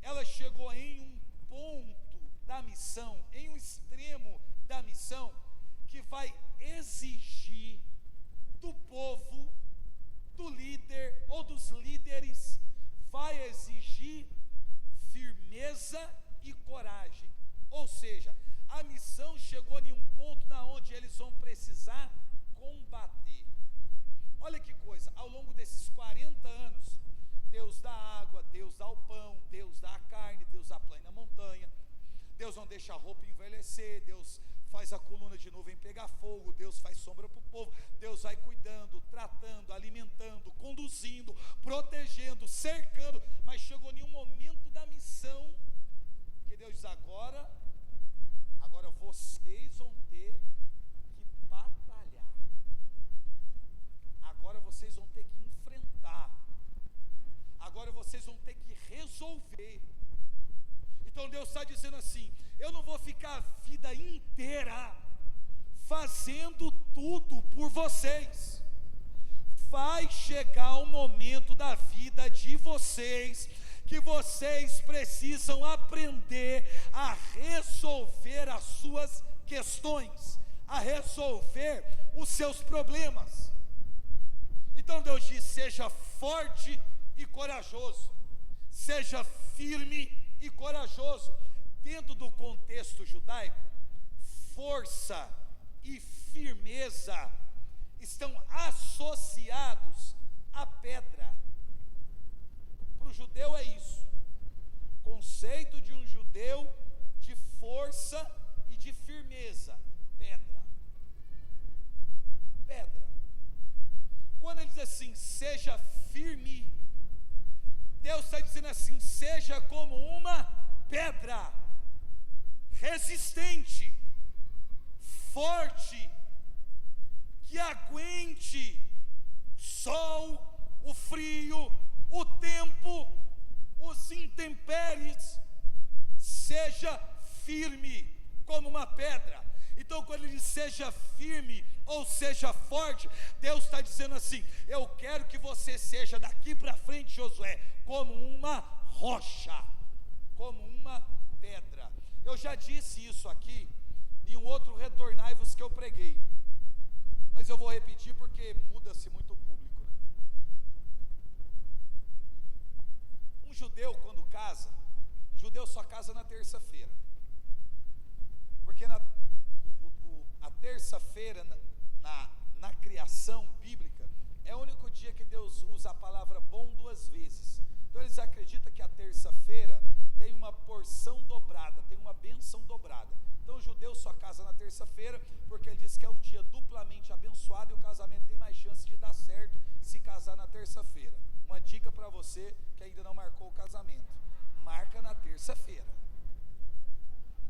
[SPEAKER 2] ela chegou em um ponto da missão, em um extremo da missão, que vai exigir do povo, do líder ou dos líderes, vai exigir firmeza e coragem. Ou seja, a missão chegou em um ponto na onde eles vão precisar combater. Olha que coisa, ao longo desses 40 anos, Deus dá água, Deus dá o pão, Deus dá a carne, Deus aplana a montanha, Deus não deixa a roupa envelhecer, Deus faz a coluna de nuvem pegar fogo, Deus faz sombra para o povo, Deus vai cuidando, tratando, alimentando, conduzindo, protegendo, cercando. Mas chegou em um momento da missão que Deus diz: agora vocês vão ter que batalhar, agora vocês vão ter que enfrentar, agora fazendo tudo por vocês. Vai chegar um momento da vida de vocês que vocês precisam aprender a resolver as suas questões, a resolver os seus problemas. Então Deus diz: seja forte e corajoso, seja firme e corajoso. Dentro do contexto judaico, força e firmeza estão associados à pedra. Para o judeu é isso. Conceito de um judeu de força e de firmeza: pedra. Pedra. Quando ele diz assim, seja firme, Deus está dizendo assim: seja como uma pedra, resistente, forte, que aguente sol, o frio, o tempo, os intempéries. Seja firme como uma pedra. Então, quando ele diz seja firme ou seja forte, Deus está dizendo assim: eu quero que você seja daqui para frente, Josué, como uma rocha, como uma pedra. Eu já disse isso aqui em um outro Retornai-vos que eu preguei, mas eu vou repetir porque muda-se muito o público, né? Um judeu, quando casa, judeu só casa na terça-feira, porque a terça-feira na criação bíblica é o único dia que Deus usa a palavra bom duas vezes. Então eles acreditam que a terça-feira tem uma porção dobrada, tem uma bênção dobrada. Então o judeu só casa na terça-feira porque ele diz que é um dia duplamente abençoado e o casamento tem mais chance de dar certo se casar na terça-feira. Uma dica para você que ainda não marcou o casamento: marca na terça-feira,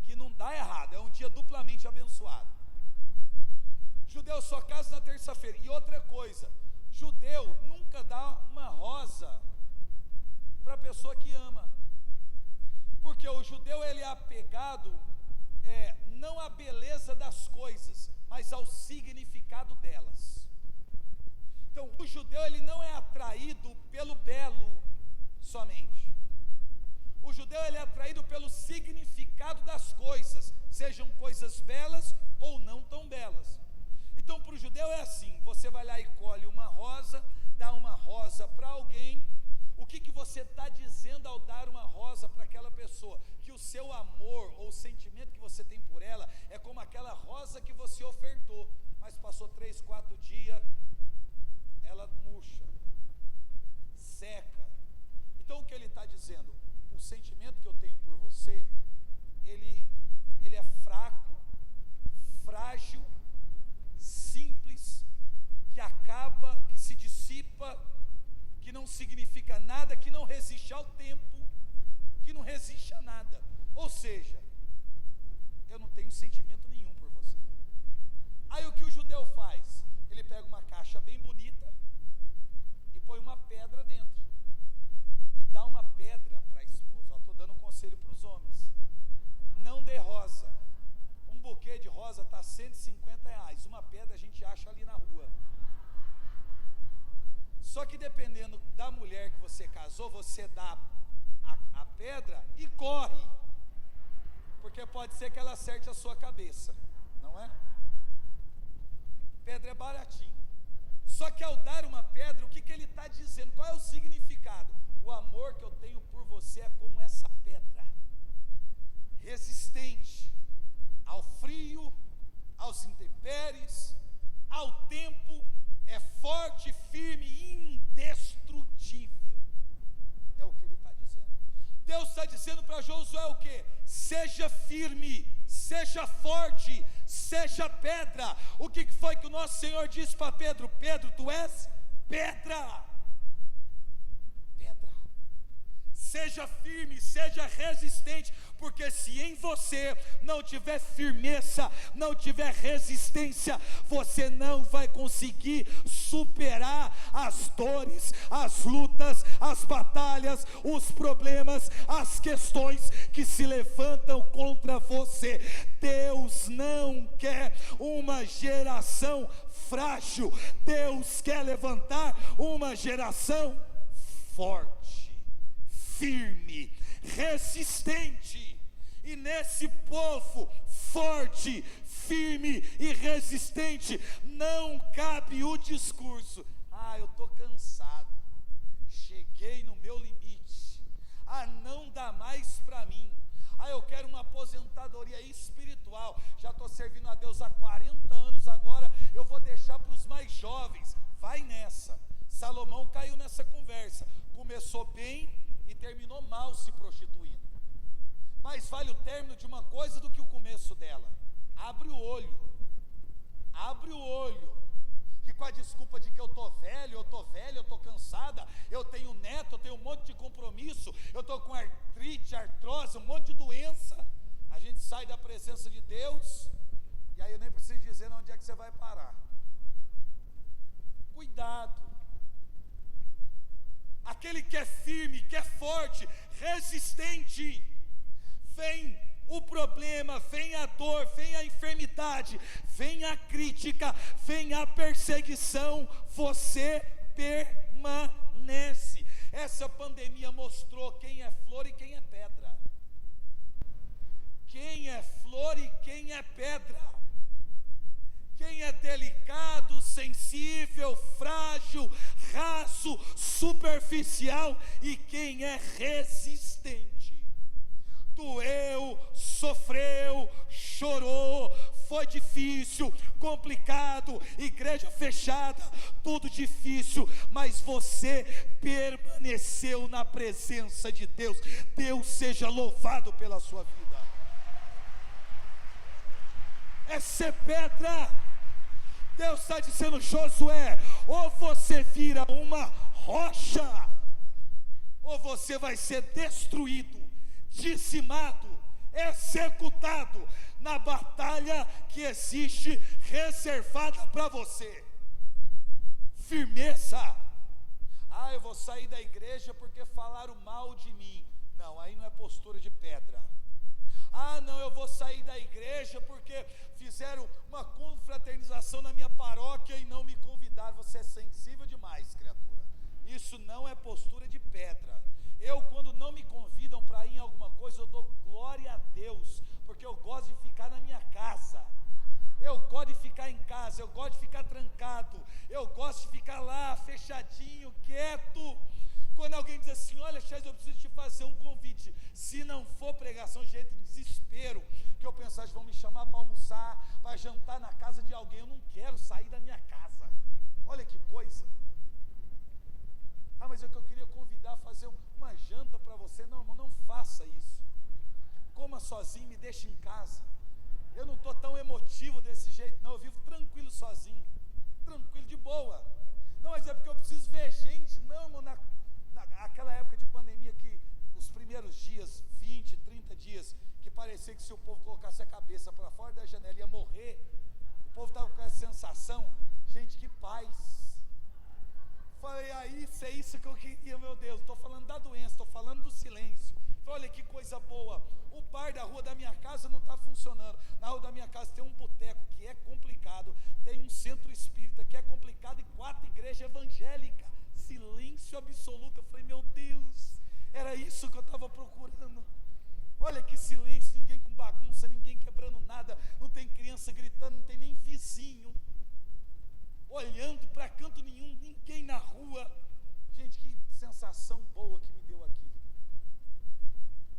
[SPEAKER 2] que não dá errado, é um dia duplamente abençoado. Judeu só casa na terça-feira. E outra coisa, judeu nunca dá uma rosa para a pessoa que ama, porque o judeu ele é apegado não à beleza das coisas, mas ao significado delas. Então o judeu ele não é atraído pelo belo somente. O judeu ele é atraído pelo significado das coisas, sejam coisas belas ou não tão belas. Então para o judeu é assim: você vai lá e colhe uma rosa, dá uma rosa para alguém. O que você está dizendo ao dar uma rosa para aquela pessoa? Que o seu amor ou o sentimento que você tem por ela é como aquela rosa que você ofertou, mas passou 3, 4 dias, ela murcha, seca. Então o que ele está dizendo? O sentimento que eu tenho por você, ele é fraco, frágil, simples, que acaba, que se dissipa, que não significa nada, que não resiste ao tempo, que não resiste a nada. Ou seja, eu não tenho sentimento nenhum por você. Aí o que o judeu faz? Ele pega uma caixa bem bonita e põe uma pedra dentro e dá uma pedra para a esposa. Estou dando um conselho para os homens: não dê rosa. Um buquê de rosa está R$150, uma pedra a gente acha ali na rua. Só que dependendo da mulher que você casou, você dá a pedra e corre, porque pode ser que ela acerte a sua cabeça, não é? Pedra é baratinho. Só que ao dar uma pedra, o que ele está dizendo? Qual é o significado? O amor que eu tenho por você é como essa pedra, resistente ao frio, aos intempéries, ao tempo, é forte, firme e indestrutível. É o que ele está dizendo. Deus está dizendo para Josué o quê? Seja firme, seja forte, seja pedra. O que foi que o nosso Senhor disse para Pedro? Pedro, tu és pedra. Pedra. Seja firme, seja resistente, porque se em você não tiver firmeza, não tiver resistência, você não vai conseguir superar as dores, as lutas, as batalhas, os problemas, as questões que se levantam contra você. Deus não quer uma geração frágil, Deus quer levantar uma geração forte, firme, resistente. E nesse povo forte, firme e resistente, não cabe o discurso: ah, eu estou cansado, cheguei no meu limite, ah, não dá mais para mim, ah, eu quero uma aposentadoria espiritual, já estou servindo a Deus há 40 anos, agora eu vou deixar para os mais jovens. Vai nessa. Salomão caiu nessa conversa, começou bem e terminou mal se prostituindo. Mais vale o término de uma coisa do que o começo dela. Abre o olho, que com a desculpa de que eu estou velho, eu estou velha, eu estou cansada, eu tenho neto, eu tenho um monte de compromisso, eu estou com artrite, artrose, um monte de doença, a gente sai da presença de Deus, e aí eu nem preciso dizer onde é que você vai parar. Cuidado. Aquele que é firme, que é forte, resistente, vem o problema, vem a dor, vem a enfermidade, vem a crítica, vem a perseguição, você permanece. Essa pandemia mostrou quem é flor e quem é pedra. Quem é flor e quem é pedra. Quem é delicado, sensível, frágil, raso, superficial, e quem é resistente. Doeu, sofreu, chorou, foi difícil, complicado, igreja fechada, tudo difícil, mas você permaneceu na presença de Deus. Deus seja louvado pela sua vida. É ser pedra. Deus está dizendo: Josué, ou você vira uma rocha, ou você vai ser destruído, dizimado, executado na batalha que existe reservada para você. Firmeza. Ah, eu vou sair da igreja porque falaram mal de mim. Não, aí não é postura de pedra. Ah, não, eu vou sair da igreja porque fizeram uma confraternização na minha paróquia e não me convidaram. Você é sensível demais, criatura. Isso não é postura de pedra. Eu, quando não me convidam para ir em alguma coisa, eu dou glória a Deus, porque eu gosto de ficar na minha casa. Eu gosto de ficar em casa, eu gosto de ficar trancado, eu gosto de ficar lá, fechadinho, quieto. Quando alguém diz assim: olha, Chaz, eu preciso te fazer um convite. Se não for pregação, gente, desespero, que eu penso, vão me chamar para almoçar, para jantar na casa de alguém. Eu não quero sair da minha casa. Olha que coisa. Ah, mas é que eu queria convidar a fazer uma janta para você. Não, irmão, não faça isso. Coma sozinho, me deixe em casa. Eu não estou tão emotivo desse jeito, não. Eu vivo tranquilo sozinho, tranquilo, de boa. Não, mas é porque eu preciso ver gente. Não, irmão, naquela época de pandemia, que os primeiros dias, 20, 30 dias, que parecia que se o povo colocasse a cabeça para fora da janela ia morrer. O povo estava com essa sensação. Gente, que paz. Falei, isso é isso que eu queria, meu Deus. Estou falando da doença, estou falando do silêncio. Falei, olha que coisa boa. O bar da rua da minha casa não está funcionando. Na rua da minha casa tem um boteco que é complicado, tem um centro espírita que é complicado e 4 igrejas evangélicas. Silêncio absoluto. Eu falei, meu Deus, era isso que eu estava procurando. Olha que silêncio, ninguém com bagunça, ninguém quebrando nada, não tem criança gritando, não tem nem vizinho olhando para canto nenhum, ninguém na rua. Gente, que sensação boa que me deu aqui.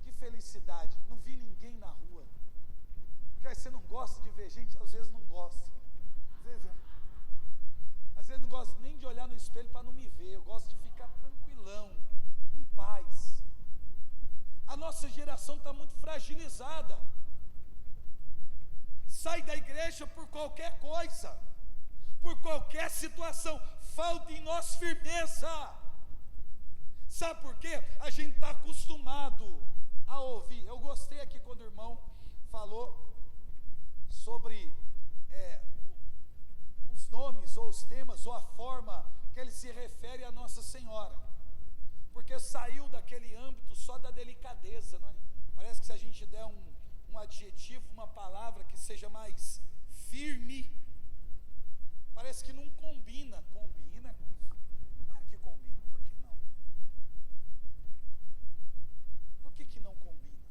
[SPEAKER 2] Que felicidade. Não vi ninguém na rua. Já você não gosta de ver gente, às vezes não gosta. Às vezes não gosto nem de olhar no espelho para não me ver. Eu gosto de ficar tranquilão, em paz. A nossa geração está muito fragilizada. Sai da igreja por qualquer coisa, por qualquer situação. Falta em nós firmeza. Sabe por quê? A gente está acostumado a ouvir. Eu gostei aqui quando o irmão falou sobre os nomes, ou os temas, ou a forma que ele se refere a Nossa Senhora, porque saiu daquele âmbito só da delicadeza, não é? Parece que se a gente der um adjetivo, uma palavra que seja mais firme, parece que não combina. Combina? Que combina, por que não? Por que não combina?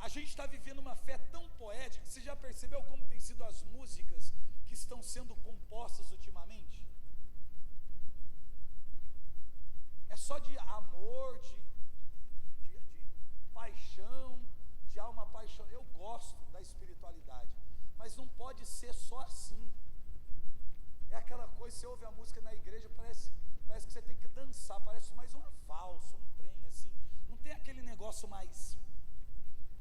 [SPEAKER 2] A gente está vivendo uma fé tão poética. Você já percebeu como tem sido as músicas que estão sendo compostas ultimamente? É só de amor, de paixão, de alma apaixonada. Eu gosto da espiritualidade, mas não pode ser só assim. É aquela coisa, você ouve a música na igreja, parece que você tem que dançar, parece mais uma valsa, um trem assim. Não tem aquele negócio mais,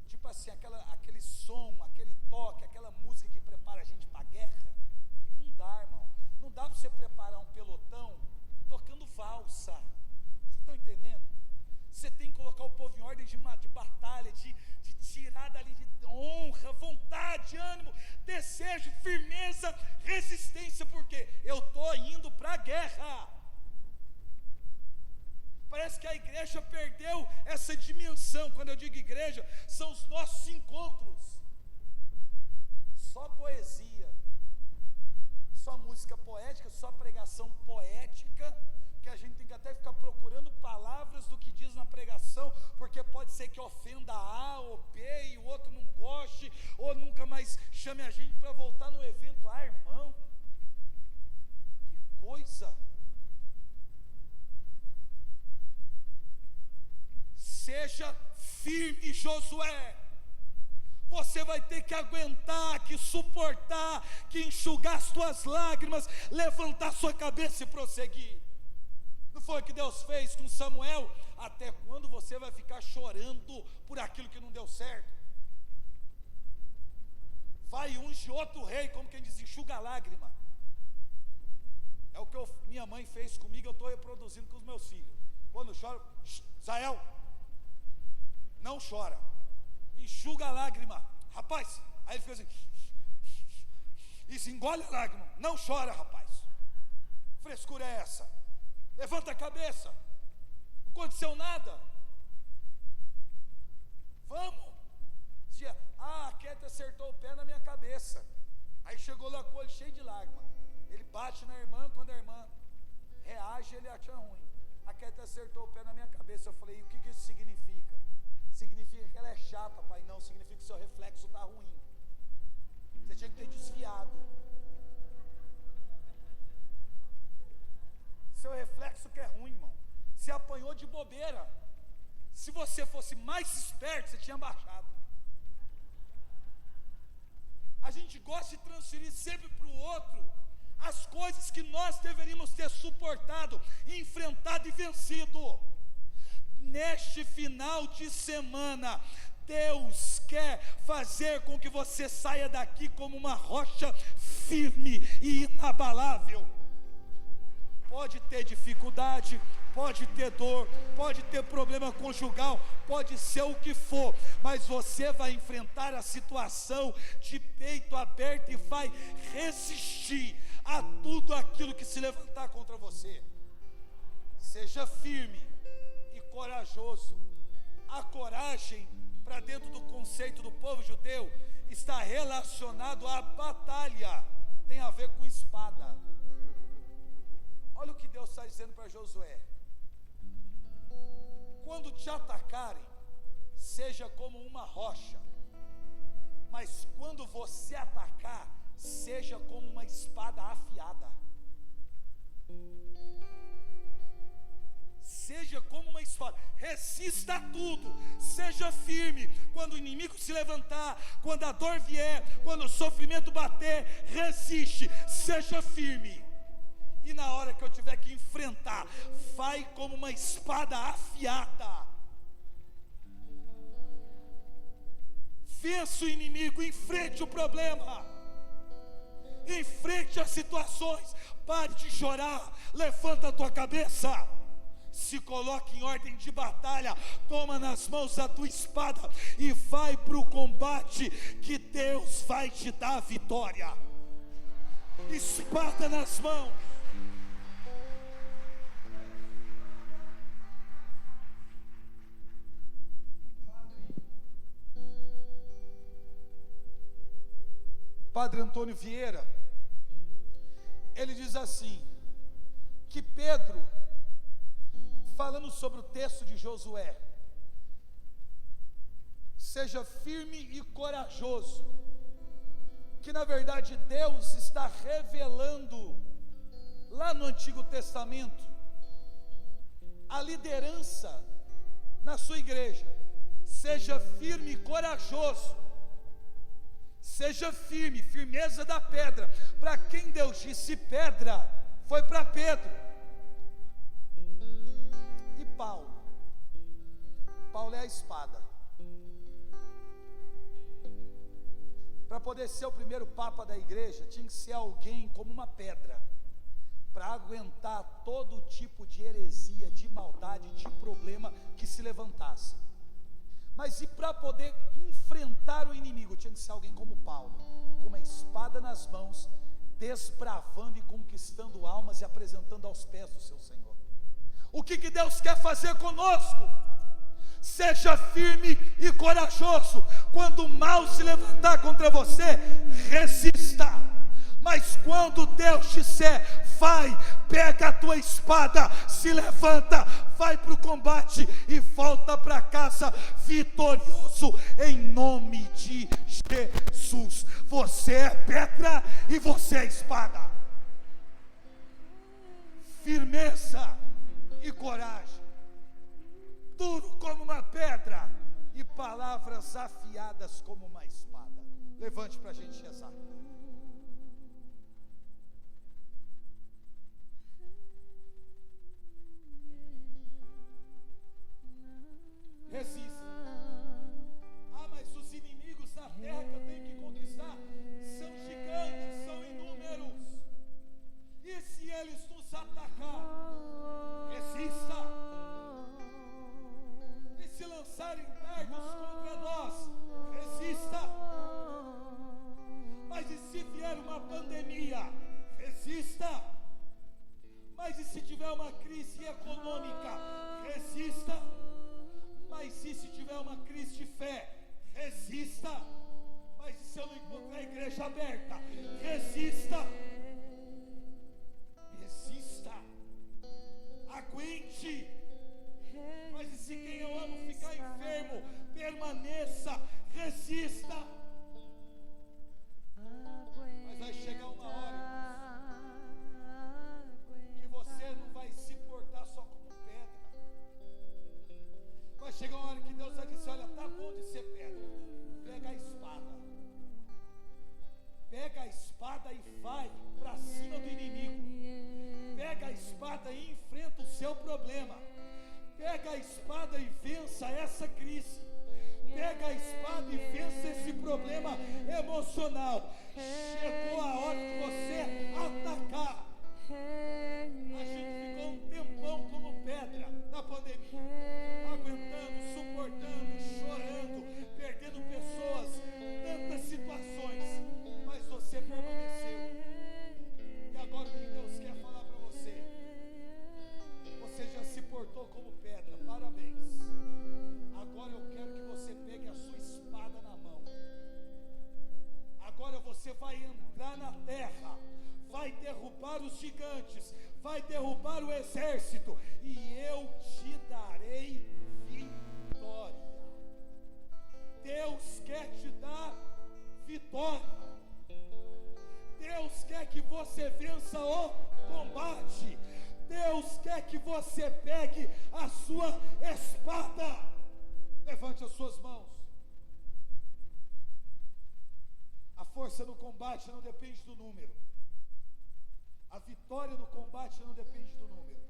[SPEAKER 2] tipo assim, aquele som, aquele toque, aquela música que prepara a gente para a guerra. Não dá, irmão. Não dá para você preparar um pelotão tocando valsa. Vocês estão entendendo? Você tem que colocar o povo em ordem de batalha, de tirar dali de honra, vontade, ânimo, desejo, firmeza, resistência, porque eu estou indo para a guerra. Parece que a igreja perdeu essa dimensão. Quando eu digo igreja, são os nossos encontros. Só poesia, só música poética, só pregação poética, que a gente tem que até ficar procurando palavras do que diz na pregação, porque pode ser que ofenda A ou B e o outro não goste, ou nunca mais chame a gente para voltar no evento. Ah, irmão, que coisa! Seja firme, Josué. Você vai ter que aguentar, que suportar, que enxugar as tuas lágrimas, levantar sua cabeça e prosseguir. Não foi o que Deus fez com Samuel? Até quando você vai ficar chorando por aquilo que não deu certo? Vai unge outro rei, como quem diz, enxuga a lágrima. É o que minha mãe fez comigo, eu estou reproduzindo com os meus filhos. Quando choro, Israel, não chora, enxuga a lágrima. Rapaz, aí ele fica assim, isso, engole a lágrima. Não chora, rapaz. Frescura é essa? Levanta a cabeça. Não aconteceu nada. Vamos. Dizia, a Kete acertou o pé na minha cabeça. Aí chegou lá com o olho cheio de lágrima. Ele bate na irmã, quando a irmã reage, ele acha ruim. A Kete acertou o pé na minha cabeça. Eu falei, e o que isso significa? Significa que ela é chata, pai? Não, significa que seu reflexo está ruim. Você tinha que ter desviado. Seu reflexo que é ruim, irmão. Você apanhou de bobeira. Se você fosse mais esperto, você tinha baixado. A gente gosta de transferir sempre para o outro as coisas que nós deveríamos ter suportado, enfrentado e vencido. Neste final de semana, Deus quer fazer com que você saia daqui como uma rocha firme e inabalável. Pode ter dificuldade, pode ter dor, pode ter problema conjugal, pode ser o que for, mas você vai enfrentar a situação de peito aberto e vai resistir a tudo aquilo que se levantar contra você. Seja firme e corajoso. A coragem, para dentro do conceito do povo judeu, está relacionado à batalha, tem a ver com espada. Olha o que Deus está dizendo para Josué: quando te atacarem, seja como uma rocha, mas quando você atacar, seja como uma espada afiada. Seja como uma espada, resista a tudo, seja firme. Quando o inimigo se levantar, quando a dor vier, quando o sofrimento bater, resiste, seja firme. E na hora que eu tiver que enfrentar, vai como uma espada afiada. Vença o inimigo, enfrente o problema, enfrente as situações. Pare de chorar, levanta a tua cabeça. Se coloque em ordem de batalha, toma nas mãos a tua espada e vai para o combate, que Deus vai te dar a vitória. Espada nas mãos. Padre Antônio Vieira, ele diz assim, que Pedro, falando sobre o texto de Josué, seja firme e corajoso, que na verdade Deus está revelando, lá no Antigo Testamento, a liderança na sua igreja. Seja firme e corajoso, seja firme, firmeza da pedra. Para quem Deus disse pedra, foi para Pedro. E Paulo é a espada. Para poder ser o primeiro papa da igreja, tinha que ser alguém como uma pedra, para aguentar todo tipo de heresia, de maldade, de problema que se levantasse. Mas e para poder enfrentar o inimigo, tinha que ser alguém como Paulo, com uma espada nas mãos, desbravando e conquistando almas e apresentando aos pés do seu Senhor. O que Deus quer fazer conosco? Seja firme e corajoso. Quando o mal se levantar contra você, resista. Mas quando Deus disser, vai, pega a tua espada, se levanta, vai para o combate e volta para casa vitorioso, em nome de Jesus. Você é pedra e você é espada. Firmeza e coragem, duro como uma pedra e palavras afiadas como uma espada. Levante para a gente rezar. Resista. Mas os inimigos na terra que eu tenho que conquistar são gigantes, são inúmeros. E se eles nos atacar? Resista. E se lançarem dardos contra nós? Resista. Mas e se vier uma pandemia? Resista. Mas e se tiver uma crise econômica? Resista. Mas e se tiver uma crise de fé? Resista. Mas e se eu não encontrar a igreja aberta? Resista. Resista. Aguente. Mas e se quem eu amo ficar enfermo? Permaneça. Resista. Mas vai chegar uma hora que você não vai se portar só como pedra. Vai chegar uma hora que Deus vai dizer, olha, tá bom de ser pedra, pega a espada. Pega a espada e vai para cima do inimigo. Pega a espada e enfrenta o seu problema. Pega a espada e vença essa crise. Pega a espada e vença esse problema emocional. Chegou a hora de você atacar. A gente ficou um tempão como pedra na pandemia, aguentando, suportando, chorando, perdendo pessoas, tantas situações, mas você permaneceu. E agora o que Deus quer falar para você? Você já se portou como pedra, parabéns. Agora eu quero que você pegue a sua espada na mão. Agora você vai entrar na terra, vai derrubar os gigantes, vai derrubar o exército, e eu te darei vitória. Deus quer te dar vitória. Deus quer que você vença o combate. Deus quer que você pegue a sua espada. Levante as suas mãos. A força no combate não depende do número. A vitória no combate não depende do número,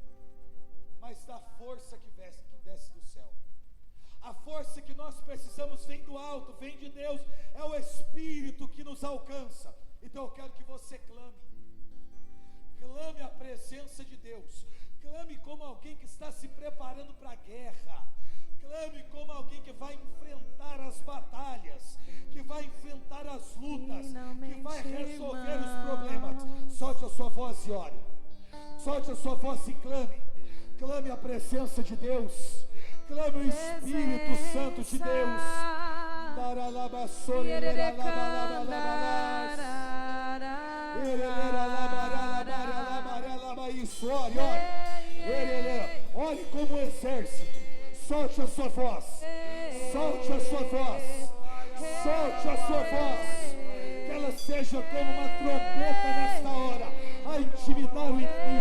[SPEAKER 2] mas da força que desce do céu. A força que nós precisamos vem do alto, vem de Deus, é o Espírito que nos alcança. Então eu quero que você clame a presença de Deus, Clame como alguém que está se preparando para a guerra. Clame como alguém que vai enfrentar as batalhas, que vai enfrentar as lutas, que vai resolver os problemas. Solte a sua voz e ore. Solte a sua voz e clame. Clame a presença de Deus. Clame o Espírito Santo de Deus. Isso, ore, ore. Ore como um exército. Solte a sua voz. Solte a sua voz. Solte a sua voz. Que ela seja como uma trombeta nesta hora, a intimidar o inimigo.